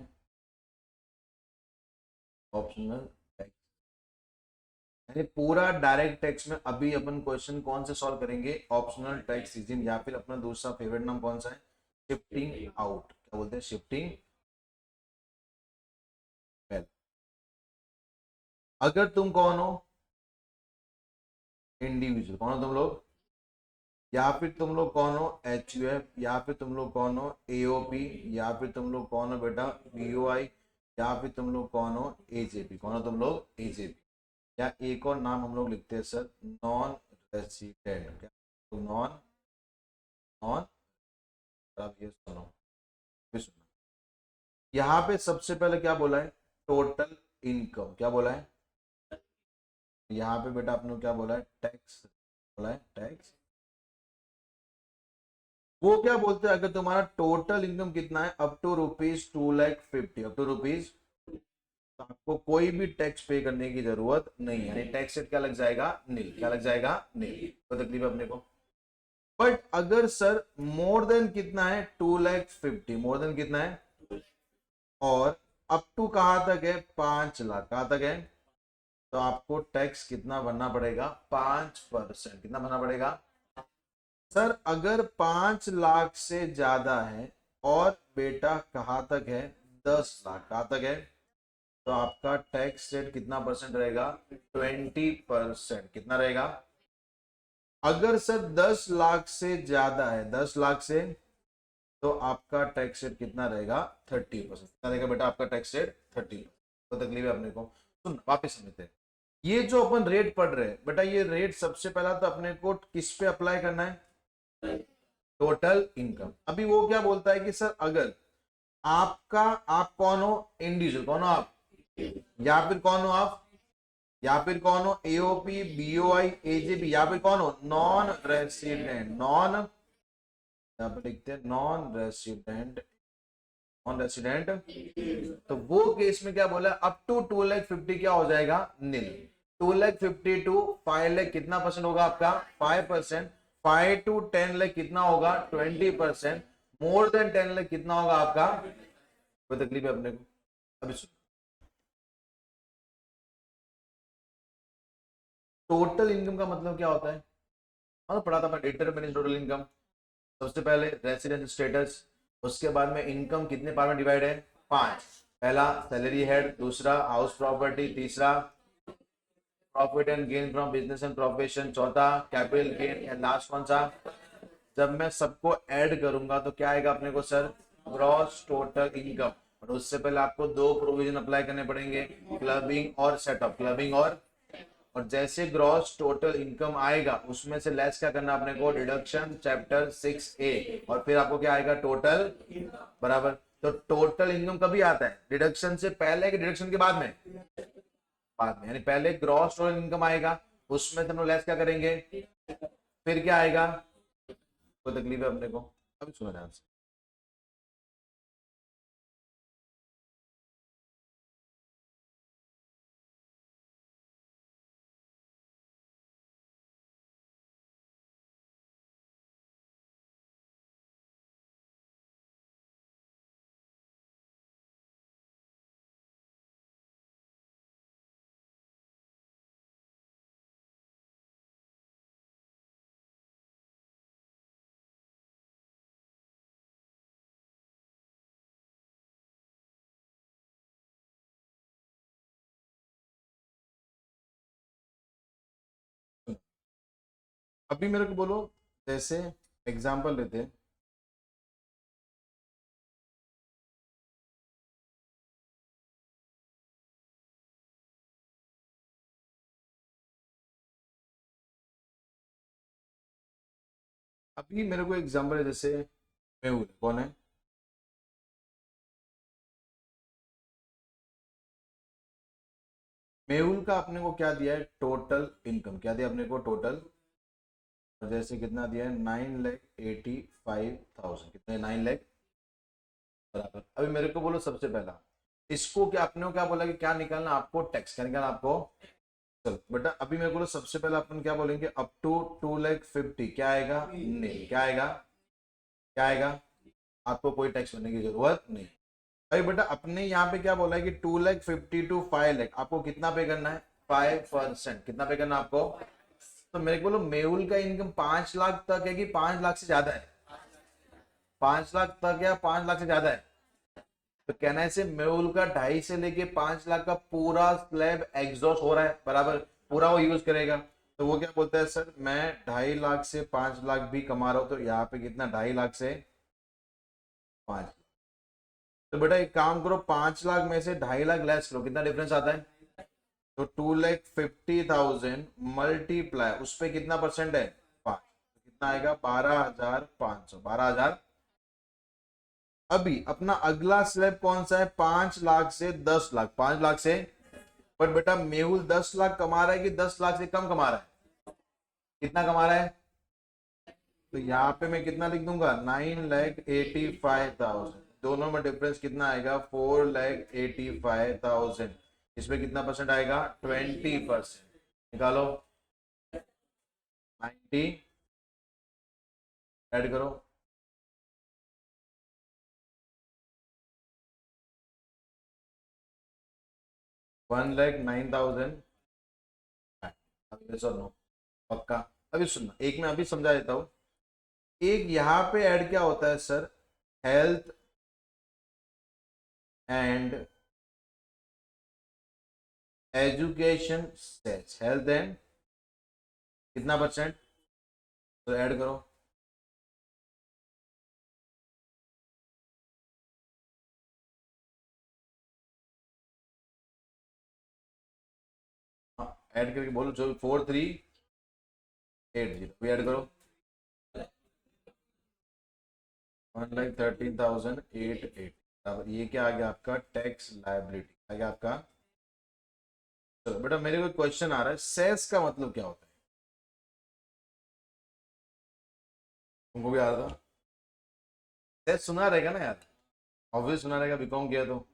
ऑप्शनल टैक्स, यानी पूरा डायरेक्ट टैक्स में अभी अपन क्वेश्चन कौन से सॉल्व करेंगे, ऑप्शनल टैक्स रिजीम, या फिर अपना दूसरा फेवरेट नाम कौन सा है, शिफ्टिंग आउट, क्या बोलते हैं, शिफ्टिंग। अगर तुम कौन हो, इंडिविजुअल, कौन हो तुम लोग, या फिर तुम लोग कौन हो, एच यू एफ, या फिर तुम लोग कौन हो, एओपी, या फिर तुम लोग कौन हो बेटा, बीओआई, या फिर तुम लोग कौन हो, एजेपी, कौन हो तुम लोग, एजेपी, या एक और नाम हम लोग लिखते हैं सर, नॉन रेसिडेंट, क्या, नॉन, नॉन, अब ये सुनो, भी सुनना। यहाँ पे सबसे पहले क्या बोला है, टोटल इनकम। क्या बोला है यहाँ पे बेटा, आपने क्या बोला है, टैक्स बोला है, टैक्स। वो क्या बोलते हैं, अगर तुम्हारा टोटल इनकम कितना है, up to ₹2,50,000, up to rupees, तो आपको कोई भी टैक्स पे करने की जरूरत नहीं है, यानी टैक्स रेट क्या लग जाएगा, नील। क्या लग जाएगा, नील। तो तकलीफ है अपने को। बट अगर सर मोर देन कितना है, 2,50,000, मोर देन कितना है, और अप टू कहां तक है, 5 लाख, कहां तक है, तो आपको टैक्स कितना भरना पड़ेगा, 5%। कितना भरना पड़ेगा सर, अगर 5 लाख से ज्यादा है और बेटा कहां तक है, 10 लाख, कहां तक है, तो आपका टैक्स रेट कितना परसेंट रहेगा, 20%। कितना रहेगा। अगर सर 10 लाख से ज्यादा है, 10 लाख से, तो आपका टैक्स रेट कितना रहेगा, 30%। कितना रहेगा बेटा आपका टैक्स रेट, 30। तो तकलीफ है अपने को। सुन वापिस समझते हैं। ये जो अपन रेट पढ़ रहे हैं बेटा, ये रेट सबसे पहला तो अपने को किस पे अप्लाई करना है, टोटल इनकम। अभी वो क्या बोलता है कि सर अगर आपका, आप कौन हो, इंडिविजुअल कौन हो आप, या फिर कौन हो आप, या फिर कौन हो, एओपी, बीओआई, एजेबी, या फिर कौन हो, नॉन रेसिडेंट, नॉन, यहाँ पर लिखते हैं नॉन रेसिडेंट, नॉन रेसिडेंट। तो वो केस में क्या बोला, अप टू 2,50,000 क्या हो जाएगा, नील। 2,50,000 टू 5,00,000 कितना परसेंट होगा आपका, 5%। 5 to 10 लाख कितना होगा, 20%। मोर देन 10 लाख कितना होगा आपका, कोई तकलीफ है अपने को। अभी टोटल इनकम का मतलब क्या होता है, मतलब पढ़ा था मैं, डिटरमिनेशन टोटल इनकम। सबसे पहले रेसिडेंस स्टेटस, उसके बाद में इनकम कितने पार्ट में डिवाइड है, 5। पहला सैलरी हेड, दूसरा हाउस प्रॉपर्टी, तीसरा profit and gain from business and profession, चौथा कैपिटल गेन, एंड लास्ट कौन सा, जब मैं सबको ऐड करूंगा तो क्या आएगा अपने को सर, ग्रॉस टोटल इनकम। और उससे पहले आपको दो प्रोविजन अप्लाई करने पड़ेंगे, क्लबिंग और सेटअप, क्लबिंग और जैसे ग्रॉस टोटल इनकम आएगा उसमें से लेस क्या करना अपने को, डिडक्शन, चैप्टर 6A, और फिर आपको क्या आएगा, टोटल, बराबर। तो टोटल इनकम कभी आता है, डिडक्शन से पहले कि डिडक्शन के बाद में, बाद में, यानी पहले ग्रॉस टोटल इनकम आएगा, उसमें से हम लोग लेस क्या करेंगे, फिर क्या आएगा, कोई तकलीफ है अपने को। अभी सुना ध्यान से। अभी मेरे को बोलो, जैसे एग्जांपल लेते हैं, अभी मेरे को एग्जांपल है, जैसे मेहुल कौन है, मेहुल का अपने को क्या दिया है, टोटल इनकम क्या दिया अपने को, टोटल, जैसे कितना दिया है, 9,85,000, कितने, 9 लाख, बराबर। अभी मेरे को बोलो सबसे पहला, इसको क्या अपने को क्या बोला कि क्या निकालना आपको, टैक्स क्या निकालना आपको। चलो बेटा, अभी मेरे को बोलो सबसे पहले अपन क्या बोलेंगे, अप टू 2,50,000 क्या आएगा, नहीं, क्या आएगा, क्या आएगा, आपको कोई टैक्स भरने की जरूरत नहीं। अभी बेटा अपने यहाँ पे क्या बोला है कि 2,50,000 टू 5 लाख आपको कितना पे करना है, 5%। कितना पे करना है आपको। तो मेरे को बोलो मेहुल का इनकम 5 लाख तक है कि 5 लाख से ज्यादा है, 5 लाख तक या 5 लाख से ज्यादा है। तो कहना है से मेहुल का 2.5 से लेके 5 लाख का पूरा स्लैब एग्जॉस्ट हो रहा है, बराबर, पूरा वो यूज करेगा। तो वो क्या बोलता है, सर मैं 2.5 लाख से 5 लाख भी कमा रहा हूं, तो यहाँ पे कितना, 2.5 लाख से 5। तो बेटा एक काम करो, 5 लाख में से 2.5 लाख लेस करो, कितना डिफरेंस आता है, तो 2,50,000 मल्टीप्लाई उस पे कितना परसेंट है, 5, तो कितना आएगा, 12,500, 12,000। अभी अपना अगला स्लैब कौन सा है, 5 लाख से 10 लाख, 5 लाख से। पर बेटा मेहुल 10 लाख कमा रहा है कि 10 लाख से कम कमा रहा है, कितना कमा रहा है? तो यहाँ पे मैं कितना लिख दूंगा, 9,85,000। दोनों में डिफरेंस कितना आएगा, 4,85,000। इसमें कितना परसेंट आएगा, 20%। निकालो, 90 ऐड करो, 1,09,000। पक्का? अभी सुनना, एक मैं अभी समझा देता हूं। एक यहाँ पे ऐड क्या होता है sir, health and education cess, health and कितना परसेंट, तो ऐड करो, ऐड करके बोलो, जो 4,380 भी ऐड करो, 1,13,880। अब ये क्या आ गया आपका, टैक्स लायबिलिटी आ गया आपका। चलो बेटा मेरे को क्वेश्चन आ रहा है, सेस का मतलब क्या होता है, तुमको भी आ रहा था? सेस सुना रहेगा ना यार, ऑब्वियस सुना रहेगा, बीकॉम किया तो।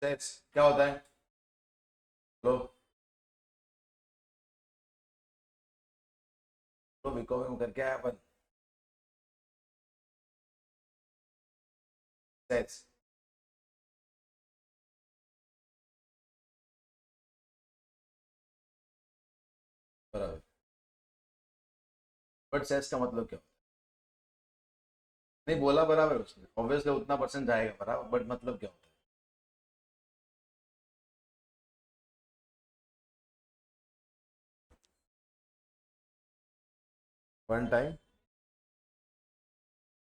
सेस क्या होता है, लो तो बीकॉम में करके आया अपन, सेस बराबर। बट सेस का मतलब क्या होता है, नहीं बोला बराबर उसने, ऑब्वियसली उतना परसेंट जाएगा बराबर, बट मतलब क्या होता है? वन टाइम,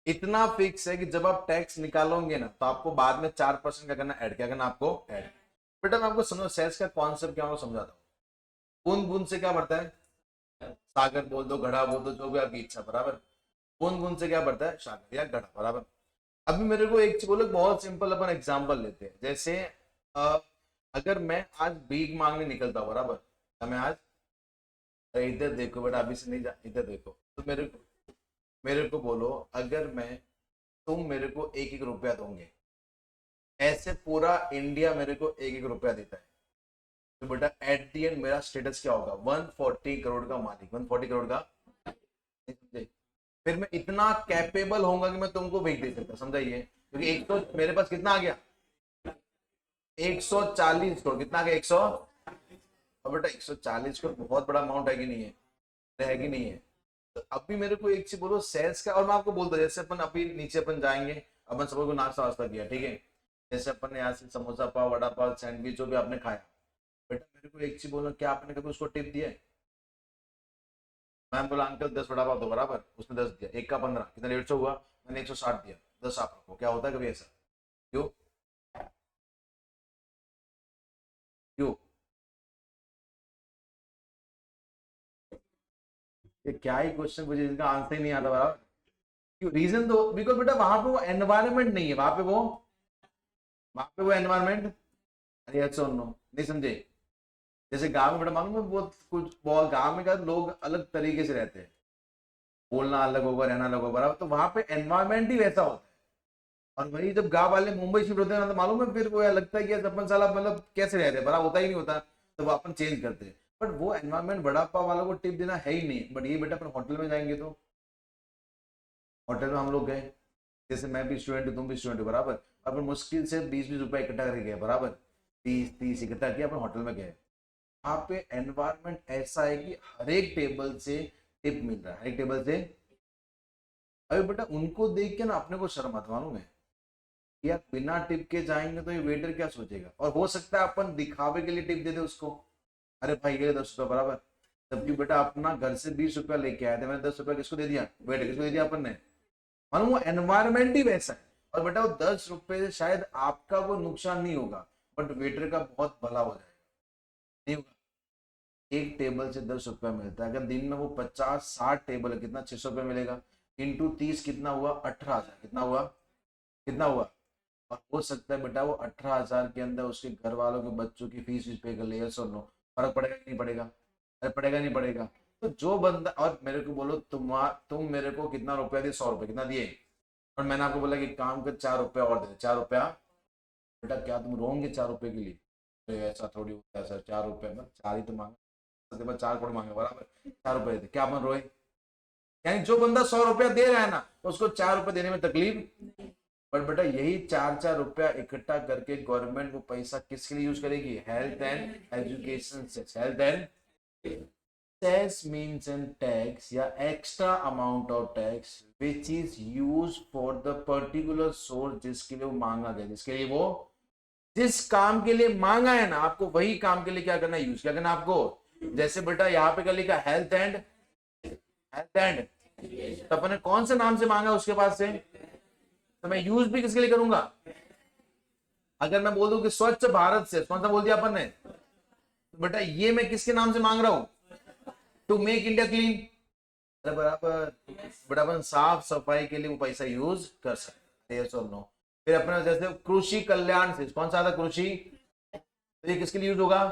इतना फिक्स है कि जब आप टैक्स निकालोगे ना तो आपको बाद में 4% क्या करना, ऐड, क्या करना आपको, ऐड। बेटा मैं आपको समझो सेल्स का कॉन्सेप्ट क्या, मैं समझाता हूँ। बूंद बूंद से क्या बढ़ता है, सागर बोल दो, घड़ा बोल दो, जो भी आपकी इच्छा, बराबर। बूंद बूंद से क्या बढ़ता है, सागर या घड़ा, बराबर। अभी मेरे को एक चीज बोलो, बहुत सिंपल अपन एग्जांपल लेते हैं, जैसे अ, अगर मैं आज भीख मांगने निकलता हूँ, बराबर, तो मैं आज, अरे इधर देखो बेटा, अभी से नहीं जा, इधर देखो, तो मेरे को बोलो, अगर मैं, तुम मेरे को 1-1 रुपया दोगे, ऐसे पूरा इंडिया मेरे को 1-1 रुपया देता है, तो बेटा एट दी एंड मेरा स्टेटस क्या होगा, 140 करोड़ का मालिक, 140 करोड़ का। समझे? फिर मैं इतना कैपेबल होऊंगा कि मैं तुमको भेज दे सकता, समझाइए, क्योंकि एक तो मेरे पास कितना आ गया, 140 करोड़, कितना आ गया, 100। अब बेटा 140 करोड़ बहुत बड़ा अमाउंट है कि नहीं है, है कि नहीं है? तो अभी मेरे को एक चीज बोलो सेल्स का, और मैं आपको बोलता हूँ, जैसे अपन अभी नीचे अपन जाएंगे, अपन सबको को नाश्ता वास्ता किया, ठीक है, जैसे अपन ने यहाँ से समोसा पाव, वड़ा पाव, सैंडविच जो भी आपने खाया, बेटा मेरे को एक चीज बोलो, क्या आपने कभी उसको टिप दिया है? मैं बोला अंकल 10 वड़ा पाव दो, बराबर, उसने 10 दिया, एक का 15, कितना, 150 हुआ, मैंने 160 दिया, 10 आप रखो, क्या होता है कभी ऐसा? क्यों? क्यों? ये क्या ही क्वेश्चन पूछे जिनका आंसर ही नहीं आता, बराबर। क्यों रीजन दो, बिकॉज बेटा वहां पे वो एनवायरमेंट नहीं है, वहां पे वो एनवायरमेंट, अरे अच्छा नो, नहीं समझे? जैसे गांव में बेटा मालूम है, बहुत कुछ, बहुत गांव में क्या लोग अलग तरीके से रहते हैं, बोलना अलग होगा, रहना अलग होगा, बराबर, तो वहां पे एनवायरमेंट ही वैसा होता है। और वही जब गांव वाले मुंबई शिफ्ट होते हैं ना, तो मालूम है फिर वो लगता है कि यार अपन साला मतलब कैसे रह रहे हैं, बड़ा होता ही नहीं होता, तो वो अपन चेंज करते हैं। बट वो एनवायरमेंट बड़ा पाव वालों को टिप देना है ही नहीं, बट ये बेटा अपन होटल में जाएंगे तो, होटल में हम लोग गए, जैसे मैं भी स्टूडेंट हूँ, तुम भी स्टूडेंट हो, बराबर, अपन मुश्किल से 20-20 रुपए इकट्ठा करके गए, बराबर, 30-30 इकट्ठा किया, अपन होटल में गए, वहां पे एनवायरमेंट ऐसा है कि हर एक टेबल से टिप मिल रहा है, हर एक टेबल से। अभी बेटा उनको देख के ना अपने को शर्म आता, मालूम है, कि यार बिना टिप के जाएंगे तो ये वेटर क्या सोचेगा, और हो सकता है अपन दिखावे के लिए टिप दे दे उसको, अरे भाई ये 10 रुपया, बराबर, जबकि बेटा अपना घर से 20 रुपया लेके आए थे, मैंने 10 रुपया किसको दे दिया, वेटर किसको दे दिया अपन ने, मालूम वो एनवायरमेंट ही वैसा है। और बेटा वो 10 रुपए से शायद आपका कोई नुकसान नहीं होगा, बट वेटर का बहुत भला हो जाएगा, नहीं होगा। एक टेबल से 10 रुपया मिलता है, अगर दिन में वो 50-60 टेबल है, कितना 600 रुपया मिलेगा, इंटू 30 कितना हुआ, 18,000, कितना हुआ, कितना हुआ। और हो सकता है बेटा वो 18,000 के अंदर उसके घर वालों के बच्चों की फीस पे कर ले, यस और नो, फर्क पड़ेगा कि नहीं पड़ेगा, अरे पड़ेगा नहीं पड़ेगा। तो जो बंदा, और मेरे को बोलो तुम मेरे को कितना रुपया दिए, 100 रुपये कितना दिए, और मैंने आपको बोला कि काम कर 4 रुपया और दे, 4 रुपया, बेटा क्या तुम रोंगे 4 रुपये के लिए, तो ऐसा थोड़ी होता है सर, 4 रुपये में 4 ही तो मांगा, 4 करोड़ मांगे बराबर, 4 रुपये दे, क्या अपन रोए। यानी जो बंदा 100 रुपया दे रहा है ना, उसको 4 रुपये देने में तकलीफ। पर बेटा यही 4-4 रुपया इकट्ठा करके गवर्नमेंट वो पैसा किसके लिए यूज करेगी, हेल्थ एंड एजुकेशन से, health and cess means and tax या extra amount of tax which is use for the particular source जिसके लिए वो मांगा गया, जिसके लिए वो जिस काम के लिए मांगा है ना, आपको वही काम के लिए क्या करना है, यूज क्या करना आपको। जैसे बेटा यहाँ पे कर लिखा हेल्थ एंड, तो अपने कौन से नाम से मांगा उसके पास से, तो मैं यूज भी किसके लिए करूंगा। अगर मैं बोल दूं कि स्वच्छ भारत से, कौन सा बोल दिया अपन ने, तो बेटा ये मैं किसके नाम से मांग रहा हूं, टू मेक इंडिया क्लीन, अरे बराबर, बेटा अपन साफ सफाई के लिए वो पैसा यूज कर सकते हैं, यस और नो। फिर अपने जैसे कृषि कल्याण से, कौन सा था कृषि, तो ये किसके लिए यूज होगा,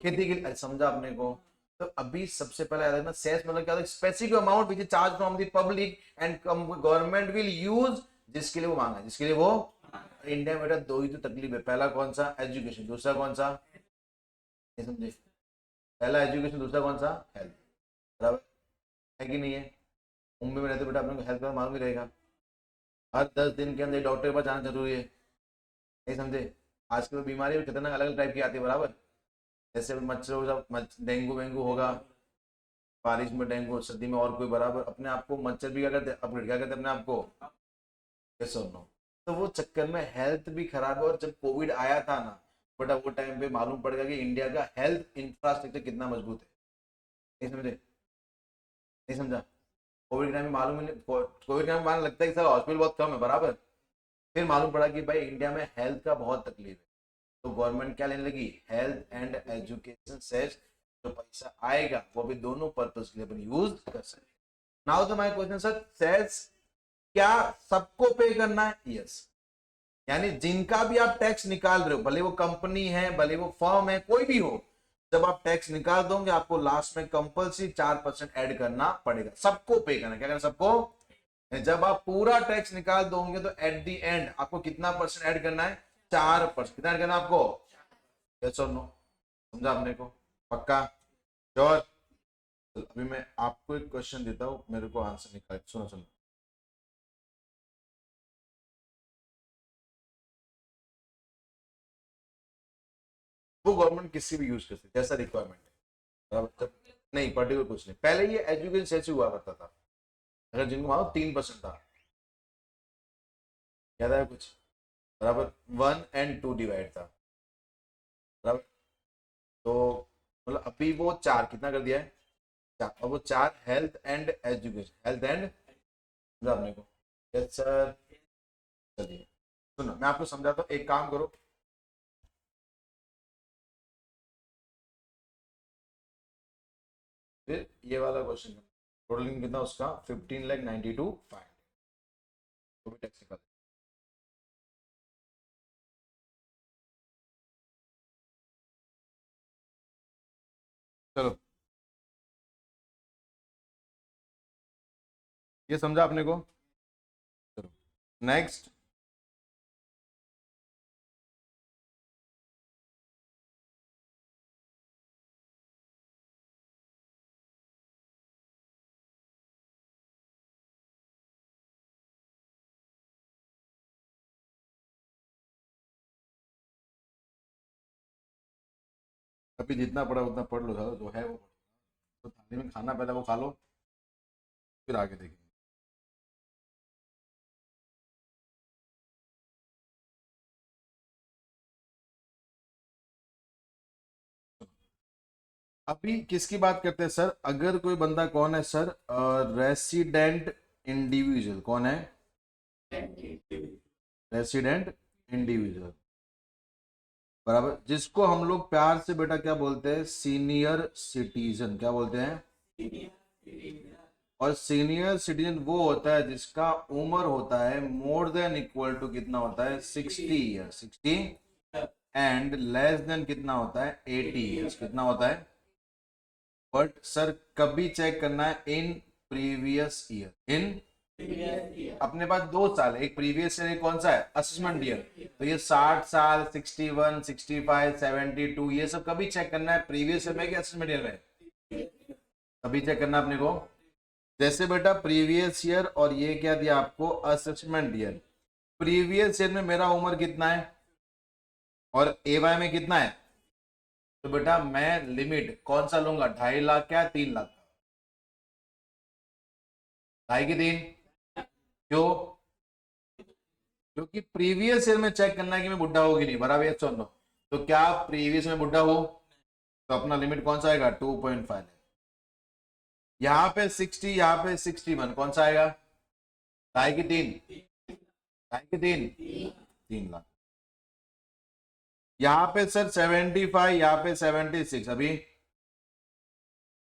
खेती के लिए, समझा अपने को। तो अभी सबसे पहले याद रखना, सेस मतलब क्या होता है, specific amount which is charge from the public and government will use, जिसके लिए वो मांगा, जिसके लिए वो। इंडिया में बेटा दो ही तो तकलीफ है, पहला कौन सा, एजुकेशन, दूसरा कौन सा, नहीं समझे, पहला एजुकेशन, दूसरा कौन सा, हेल्थ, बराबर है कि नहीं है। मुंबई में रहते बेटा अपने को हेल्थ का मालूम ही रहेगा, हर 10 दिन के अंदर डॉक्टर के पास जाना जरूरी है, नहीं समझे। आजकल बीमारी भी खतरनाक अलग अलग टाइप की आती है, बराबर, जैसे मच्छर, डेंगू वेंगू होगा, बारिश में डेंगू, सर्दी में और कोई, बराबर अपने आप को मच्छर भी क्या करते, अपग्रेड क्या करते अपने आप को, यस और नो। तो वो चक्कर में हेल्थ भी खराब है, और जब कोविड आया था ना बेटा, वो टाइम पे मालूम पड़ गया कि इंडिया का हेल्थ इंफ्रास्ट्रक्चर कितना मजबूत है, नहीं समझे, नहीं समझा। कोविड के टाइम में मालूम नहीं, कोविड के टाइम में मालूम लगता है कि सर हॉस्पिटल बहुत कम है, बराबर, फिर मालूम पड़ा कि भाई इंडिया में हेल्थ का बहुत तकलीफ है, तो गवर्नमेंट क्या लेने लगी, हेल्थ एंड एजुकेशन से जो पैसा आएगा वो भी दोनों पर्पज के लिए अपन यूज कर सकते। नाउ तो माय क्वेश्चन सर, सेल्स क्या सबको पे करना है, यस, यानी जिनका भी आप टैक्स निकाल रहे हो, भले वो कंपनी है, भले वो फर्म है, कोई भी हो, जब आप टैक्स निकाल दोगे आपको लास्ट में कंपल्सरी 4% ऐड करना पड़ेगा, सबको पे करना, क्या करना सबको। जब आप पूरा टैक्स निकाल दोगे तो एट दी एंड आपको कितना परसेंट ऐड करना है, 4%, कितना ऐड करना आपको, यस और नो, समझा आपने को, पक्का, श्योर। अभी मैं आपको एक क्वेश्चन देता हूं, मेरे को आंसर निकाल, सुनो सुनो। वो गवर्नमेंट किसी भी यूज कर सकती है, जैसा रिक्वायरमेंट है, बराबर, जब नहीं पर्टिकुलर कुछ नहीं, पहले ये एजुकेशन से हुआ करता था, अगर जिनको मानो 3% था, याद है कुछ, बराबर 1 और 2 डिवाइड था, बराबर, तो मतलब अभी वो 4 कितना कर दिया है, 4, और वो 4 health and education, health and, आपने को, यस सर। चलिए सुनो मैं आपको समझाता हूँ, एक काम करो, फिर ये वाला क्वेश्चन, टोटल कितना उसका 15,92,500, तो भी टैक्स निकाल। चलो ये समझा आपने को, चलो नेक्स्ट। अभी जितना पड़ा उतना पढ़ लो, ज्यादा जो है वो, तो थाली में खाना पहले वो खा लो, फिर आगे देखेंगे। अभी किसकी बात करते हैं सर, अगर कोई बंदा कौन है सर, रेसिडेंट इंडिविजुअल कौन है, रेसिडेंट इंडिविजुअल, बराबर, जिसको हम लोग प्यार से बेटा क्या बोलते हैं, सीनियर सिटीजन, क्या बोलते हैं। और सीनियर सिटीजन वो होता है जिसका उम्र होता है मोर देन इक्वल टू कितना होता है, 60 ईयर, 60, एंड लेस देन कितना होता है, 80 ईयर्स, कितना होता है। बट सर कभी चेक करना है, इन प्रीवियस ईयर, इन अपने पास 2 साल है, एक प्रीवियस ईयर, कौन सा है, असेसमेंट ईयर, तो ये 60 साल, 61, 65, 72, ये सब कभी चेक करना है, प्रीवियस ईयर में कि असेसमेंट ईयर में, कभी चेक करना अपने को। जैसे बेटा प्रीवियस ईयर और ये क्या दिया आपको, असेसमेंट ईयर। प्रीवियस ईयर में मेरा उम्र कितना है और एवाई में कितना है, तो बेटा मैं लिमिट कौन सा लूंगा, 2.5 लाख क्या 3 लाख, 2.5 की 3, क्यों, क्योंकि प्रीवियस ईयर में चेक करना है कि मैं बुढ़ा हूँ कि नहीं, बराबर, ये सुन लो। तो क्या प्रीवियस में बुढ़ा हो, तो अपना लिमिट कौन सा आएगा, 2.5 है। यहाँ पे 60, यहाँ पे 61, कौन सा आएगा, 2.5 की 3, 2.5 की 3, 3 लाख। यहाँ पे सर 75, यहाँ पे 76, अभी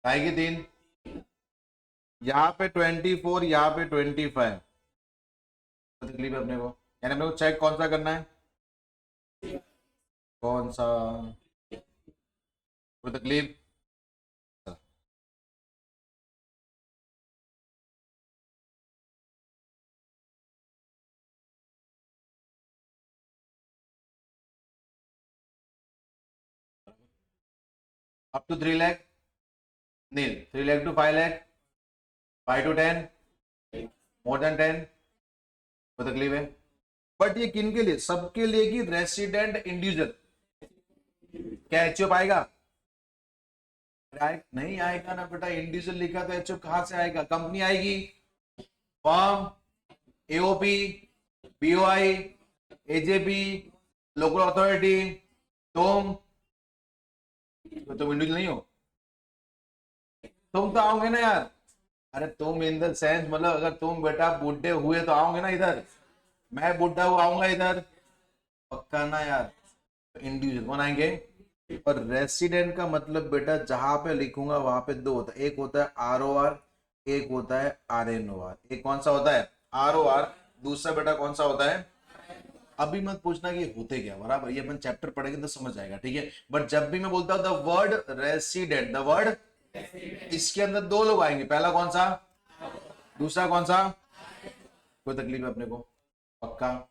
2.5 की 3, यहाँ पे 24, यहाँ पे 25, तकलीफ है अपने को, यानी अपने को चेक कौन सा करना है, कौन सा, कोई तकलीफ। Up to 3 lakh, nil, 3 lakh to 5 lakh, 5 to 10, more than 10, कोई तकलीफ है। बट ये किन के लिए, सबके लिए कि रेसिडेंट इंडिविजुअल, क्या एचओ पाएगा, नहीं आएगा ना बेटा, इंडिविजुअल लिखा तो एचओ कहां से आएगा, कंपनी आएगी, form, AOP, BOI, AJP, local authority, तुम, तो तुम इंडिविजुअल नहीं हो, तुम तो आओगे ना यार, अरे तुम इन द सेंस मतलब अगर तुम बेटा बूढ़े हुए तो आओगे ना इधर, मैं बूढ़ा हुआ आऊंगा इधर, पक्का ना यार, तो इंडिविजुअल कौन आएंगे। और रेसिडेंट का मतलब बेटा जहां पे लिखूंगा वहां पे दो होता है, एक होता है ROR, एक होता है RNOR, एक कौन सा होता है, ROR, दूसरा बेटा कौन सा होता है। अभी मत पूछना कि होते क्या, बराबर, ये अपन चैप्टर पढ़ेंगे तो समझ आएगा, ठीक है। बट जब भी मैं बोलता हूं the word resident, the word, इसके अंदर 2 लोग आएंगे, पहला कौन सा, दूसरा कौन सा, कोई तकलीफ है अपने को, पक्का।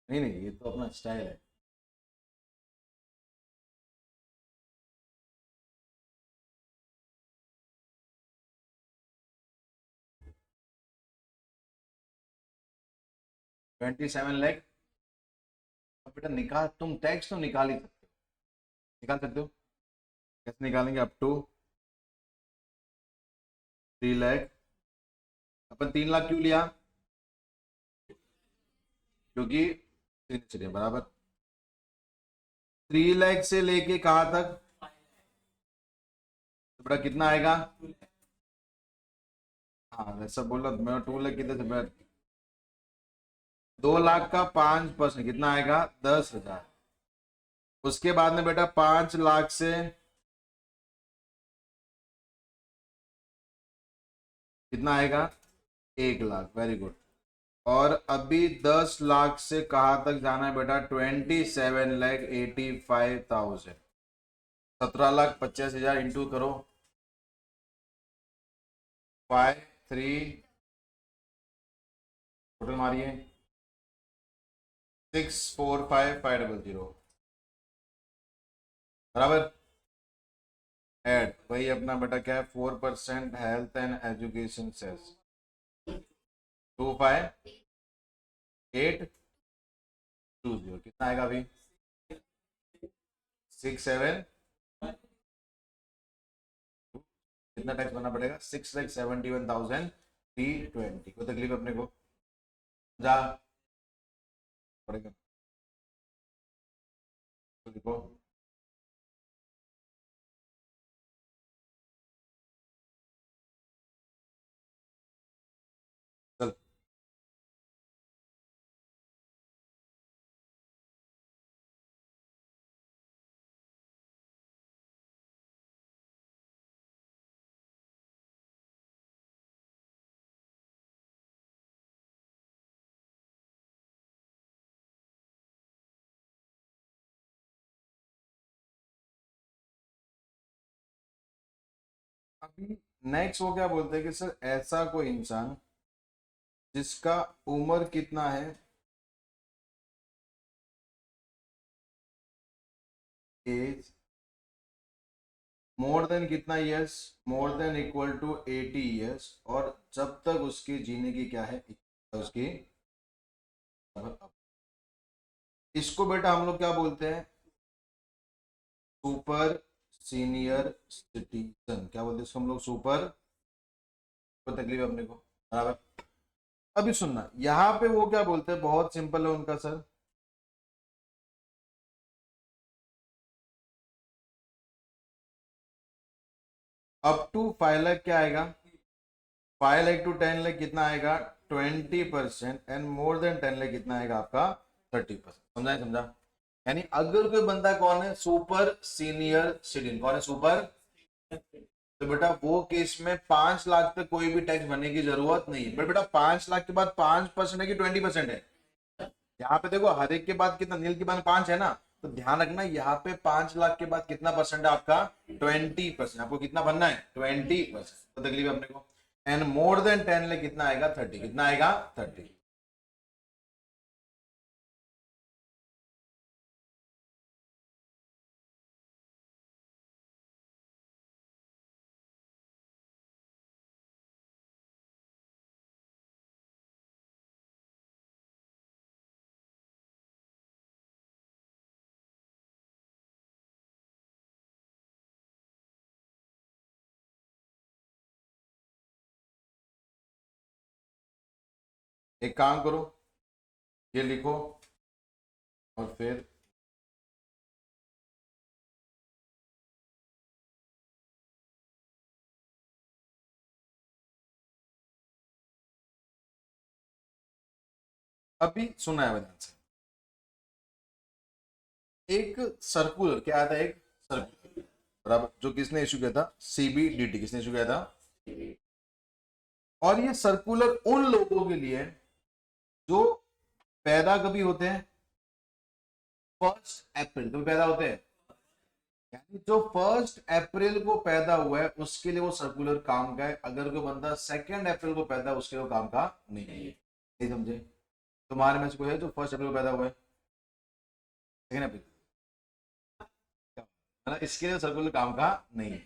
नहीं नहीं, ये तो अपना स्टाइल है। ₹27 लाख, अब बेटा निकाल, तुम टैक्स तो निकाल ही सकते हो, निकाल सकते हो, कैसे निकालेंगे, अप टू 3 लाख, अपन 3 लाख क्यों लिया, क्योंकि चलिए बराबर, 3 लाख से लेके कहां तक, तो बेटा कितना आएगा, हाँ वैसा बोला मैं, 2 लाख कितने से बेटा, 2 लाख का 5% कितना आएगा, 10,000। उसके बाद में बेटा 5 लाख से कितना आएगा, 1 लाख, वेरी गुड। और अभी 10 लाख से कहां तक जाना है बेटा, 27,85,000, 17,50,000 इंटू करो 5, 3, टोटल मारिए 645,500, बराबर, एड वही अपना बेटा क्या है, 4% हेल्थ एंड एजुकेशन सेस, 258, 2 0 कितना आएगा अभी? 6 7 कितना टैक्स भरना पड़ेगा? 6,71,320। कोई तकलीफ अपने को जा पड़ेगा तो देखो चल। अभी नेक्स्ट वो क्या बोलते हैं कि सर ऐसा कोई इंसान जिसका उम्र कितना है, एज मोर देन कितना years, more than equal to 80 years, और जब तक उसके जीने की क्या है, उसकी, इसको बेटा हम लोग क्या बोलते हैं? Super senior citizen. क्या बोलते हैं इसको हम लोग? सुपर। कोई तकलीफ है अपने को? बराबर। अभी सुनना, यहाँ पे वो क्या बोलते हैं, बहुत सिंपल है उनका सर। अप टू 5 लाख क्या आएगा? 5 लाख टू 10 लाख कितना आएगा? 20%। एंड मोर देन 10 लाख कितना आएगा आपका? 30%। समझा समझा? यानी अगर कोई बंदा कौन है, सुपर सीनियर सिटीजन, कौन है सुपर, तो बेटा वो केस में 5 लाख तक कोई भी टैक्स भरने की जरूरत नहीं है। बट बेटा 5 लाख के बाद 5% है कि 20% है? यहाँ पे देखो हर एक के बाद कितना, नील के बाद 5 है ना, तो ध्यान रखना यहाँ पे 5 लाख के बाद कितना परसेंट है आपका? 20%। आपको कितना भरना है? 20%। तो तकलीफ है अपने को। एंड मोर देन 10 लाख कितना आएगा? 30। कितना आएगा? 30। एक काम करो, ये लिखो और फिर अभी सुना है ध्यान से। एक सर्कुलर क्या आता है? एक सर्कुलर, बराबर, जो किसने इशू किया था? सीबीडीटी। किसने इशू किया था? और ये सर्कुलर उन लोगों के लिए है जो पैदा कभी होते हैं? 1 अप्रैल को पैदा होते हैं। यानी जो 1 अप्रैल को पैदा हुआ है उसके लिए वो सर्कुलर काम का है। अगर कोई बंदा 2 अप्रैल को पैदा है उसके लिए वो काम का नहीं है। नहीं समझे? तुम्हारे में से कोई है जो 1 अप्रैल को पैदा हुआ है? 2 अप्रैल, मतलब इसके लिए सर्कुलर काम का नहीं है।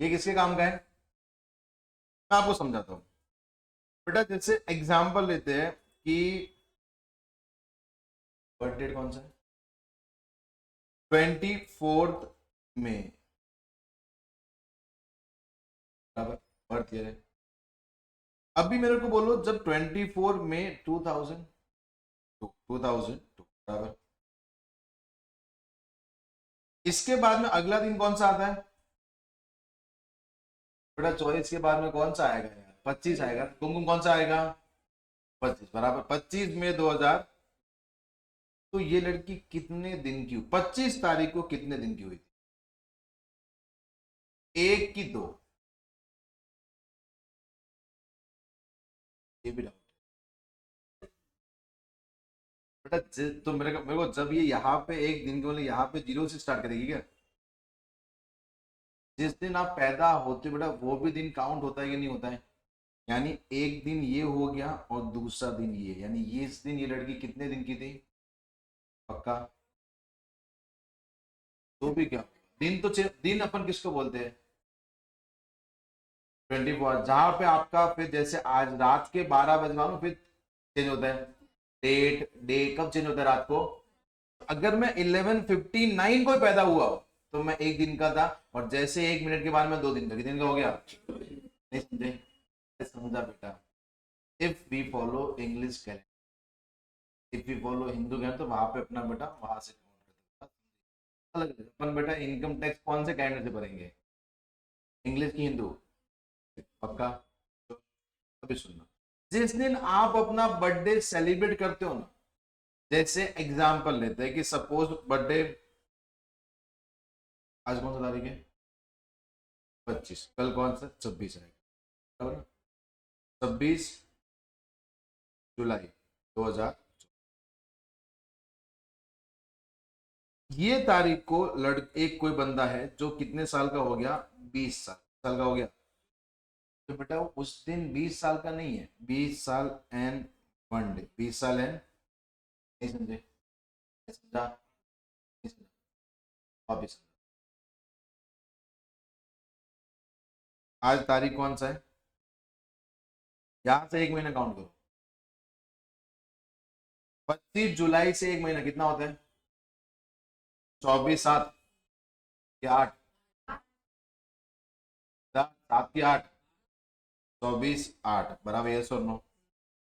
ये किसके काम का है? मैं आपको समझाता हूँ बेटा। जैसे एग्जाम्पल लेते हैं कि बर्थ डेट कौन सा है? 24 में, बराबर, बर्थ ईयर है। अभी मेरे को बोलो जब 24 में 2002, बराबर, इसके बाद में अगला दिन कौन सा आता है बेटा? 24 के बाद में कौन सा आएगा यार? 25 आएगा। कुमकुम कौन सा आएगा? 25, बराबर। 25 मई 2000। तो ये लड़की कितने दिन की हुई? 25 तारीख को कितने दिन की हुई थी? एक की दो? ये भी डाउट बेटा। तो मेरे को जब ये यहाँ पे एक दिन के बोले, यहाँ पे 0 से स्टार्ट करेगी क्या? जिस दिन आप पैदा होते हो बेटा वो भी दिन काउंट होता है कि नहीं होता है? यानी एक दिन ये हो गया और दूसरा दिन ये, यानी ये इस दिन ये लड़की कितने दिन की थी? पक्का? तो भी क्या दिन, तो दिन अपन किसको बोलते हैं? 24। जहां पे आपका फिर जैसे आज रात के 12 बजे मानो फिर चेंज होता है डेट, डे कब चेंज होता है? रात को अगर मैं 11:59 को पैदा हुआ हो तो मैं एक दिन का था, और जैसे 1 मिनट के बाद में 2 दिन का, कितने दिन का हो गया? नहीं समझे? समझा बेटा? If we follow English calendar, if we follow Hindu calendar, तो वहां पे अपना बेटा वहां से अलग अलग अपन बेटा इनकम टैक्स कौन से कैलेंडर से भरेंगे? इंग्लिश की हिंदू? पक्का? अभी सुनना, जिस दिन आप अपना बर्थडे सेलिब्रेट करते हो ना, जैसे एग्जाम्पल लेते हैं कि सपोज बर्थडे आज कौन सा तारीख है? 25, कल कौन सा? 26 है, 26 जुलाई 2000, ये तारीख को एक कोई बंदा है जो कितने साल का हो गया? 20 साल का हो गया, तो बेटा उस दिन 20 साल का नहीं है, 20 साल एंड 1 डे, 20 साल एंड, नहीं समझे? समझा? वापिस, आज तारीख कौन सा है? यहां से 1 महीना काउंट करो, 25 जुलाई से 1 महीना कितना होता है? 24/7 के 8, 7 की 8, 24/8 बराबर, यस और नो?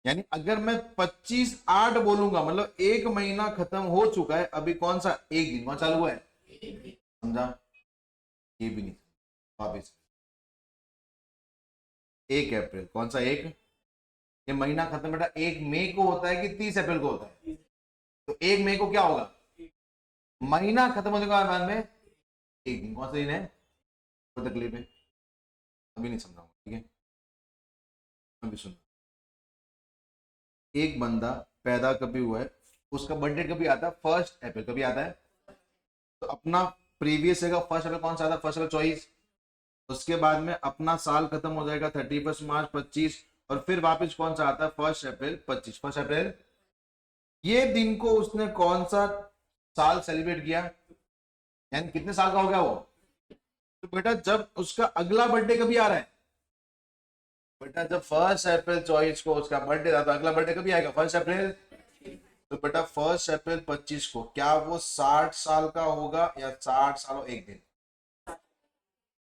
यानी अगर मैं 25/8 बोलूंगा मतलब 1 महीना खत्म हो चुका है, अभी कौन सा एक दिन वहां चालू हुआ है? समझा? ये भी नहीं, वापिस 1 अप्रैल, कौन सा एक? ये महीना खत्म बेटा 1 मई को होता है कि 30 अप्रैल को होता है? तो 1 मई को क्या होगा? महीना खत्म होने के बाद में एक दिन, कौन सा दिन है? कोई तकलीफ है? अभी नहीं समझाऊंगा, ठीक है? अभी सुन, एक बंदा पैदा कभी हुआ है, उसका बर्थडे कभी आता है? 1 अप्रैल, कभी आता है? तो अपना प्रीवियस है 1 अप्रैल, कौन सा आता है? 1 अप्रैल 24, उसके बाद में अपना साल खत्म हो जाएगा 31 मार्च 25, और फिर वापस कौन सा आता है? 1 अप्रैल 25, 1 अप्रैल। ये दिन को उसने कौन सा साल सेलिब्रेट किया, यानी कितने साल का हो गया वो? तो बेटा जब उसका अगला बर्थडे कभी आ रहा है? बेटा जब 1 अप्रैल 24 को उसका बर्थडे था, तो अगला बर्थडे कभी आएगा? 1 अप्रैल। तो बेटा 1 अप्रैल 25 को क्या वो 60 साल का होगा या 60 साल 1 दिन?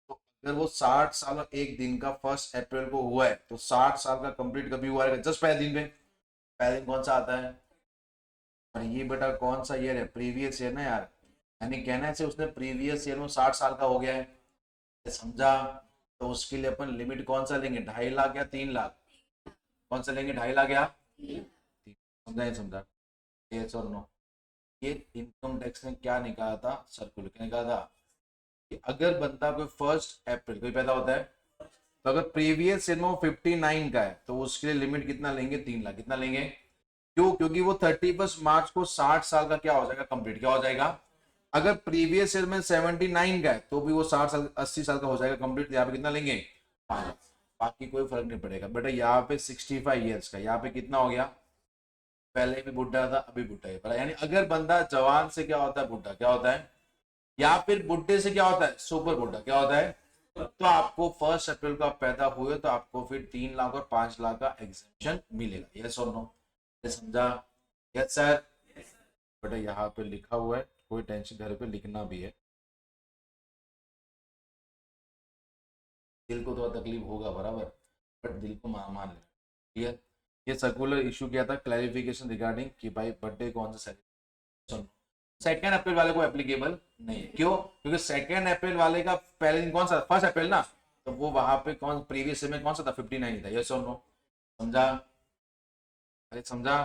तो अगर वो 60 साल 1 दिन का 1 अप्रैल को हुआ है, तो 60 साल का कंप्लीट कभी हुआ है? जस्ट पहले दिन में। पहले दिन कौन सा आता है? और ये बेटा कौन सा ईयर है? प्रीवियस ईयर ना यार, यानी कहने से उसने प्रीवियस ईयर में 60 साल का हो गया है, समझा? तो उसके लिए अपन लिमिट कौन सा लेंगे? 2.5 लाख या 3 लाख? कौन सा लेंगे? 2.5 लाख या 3? समझा? ये समझा? यस और नो? ये इनकम टैक्स ने क्या निकाला था? सर्कुलर क्या निकाला था कि अगर बंदा कोई 1 अप्रैल कोई पैदा होता है, तो अगर प्रीवियस ईयर में वो 59 का है, तो उसके लिए लिमिट कितना लेंगे? 3 लाख। कितना लेंगे? क्यों? क्योंकि वो 31 मार्च को 60 साल का क्या हो जाएगा? कंप्लीट क्या हो जाएगा? अगर प्रीवियस ईयर में 79 का है, तो भी वो 60 साल 80 साल का हो जाएगा कंप्लीट। यहाँ पे कितना लेंगे? 5। बाकी कोई फर्क नहीं पड़ेगा बेटा। यहाँ पे 65 ईयर्स का, यहाँ पे कितना हो गया? पहले भी बुढ़ा था, अभी बुढ़ा है। यानी अगर बंदा जवान से क्या होता है? बुढ़ा। क्या होता है? या फिर बुढ़े से क्या होता है? सुपर बुढ़ा। क्या होता है? तो आपको 1 अप्रैल को आप पैदा हुए, तो आपको फिर 3 लाख और 5 लाख का एग्जेम्पशन मिलेगा। यस और नो? समझा? Yes sir? बेटा यहाँ पे लिखा हुआ है, कोई टेंशन, घर पे लिखना भी है। दिल को थोड़ा तकलीफ होगा बराबर, बट दिल को मान लेना, क्लियर? ये सर्कुलर इशू किया था क्लैरिफिकेशन रिगार्डिंग कि भाई बर्थडे कौन सा सेलिब्रेट। 2 अप्रैल वाले को एप्लीकेबल नहीं है। क्यों? क्योंकि 2 अप्रैल वाले का पहले दिन कौन सा? 1 अप्रैल ना, तो वो वहां पे कौन प्रीवियस में कौन सा था? 59 था। यस और नो? समझा? अरे समझा?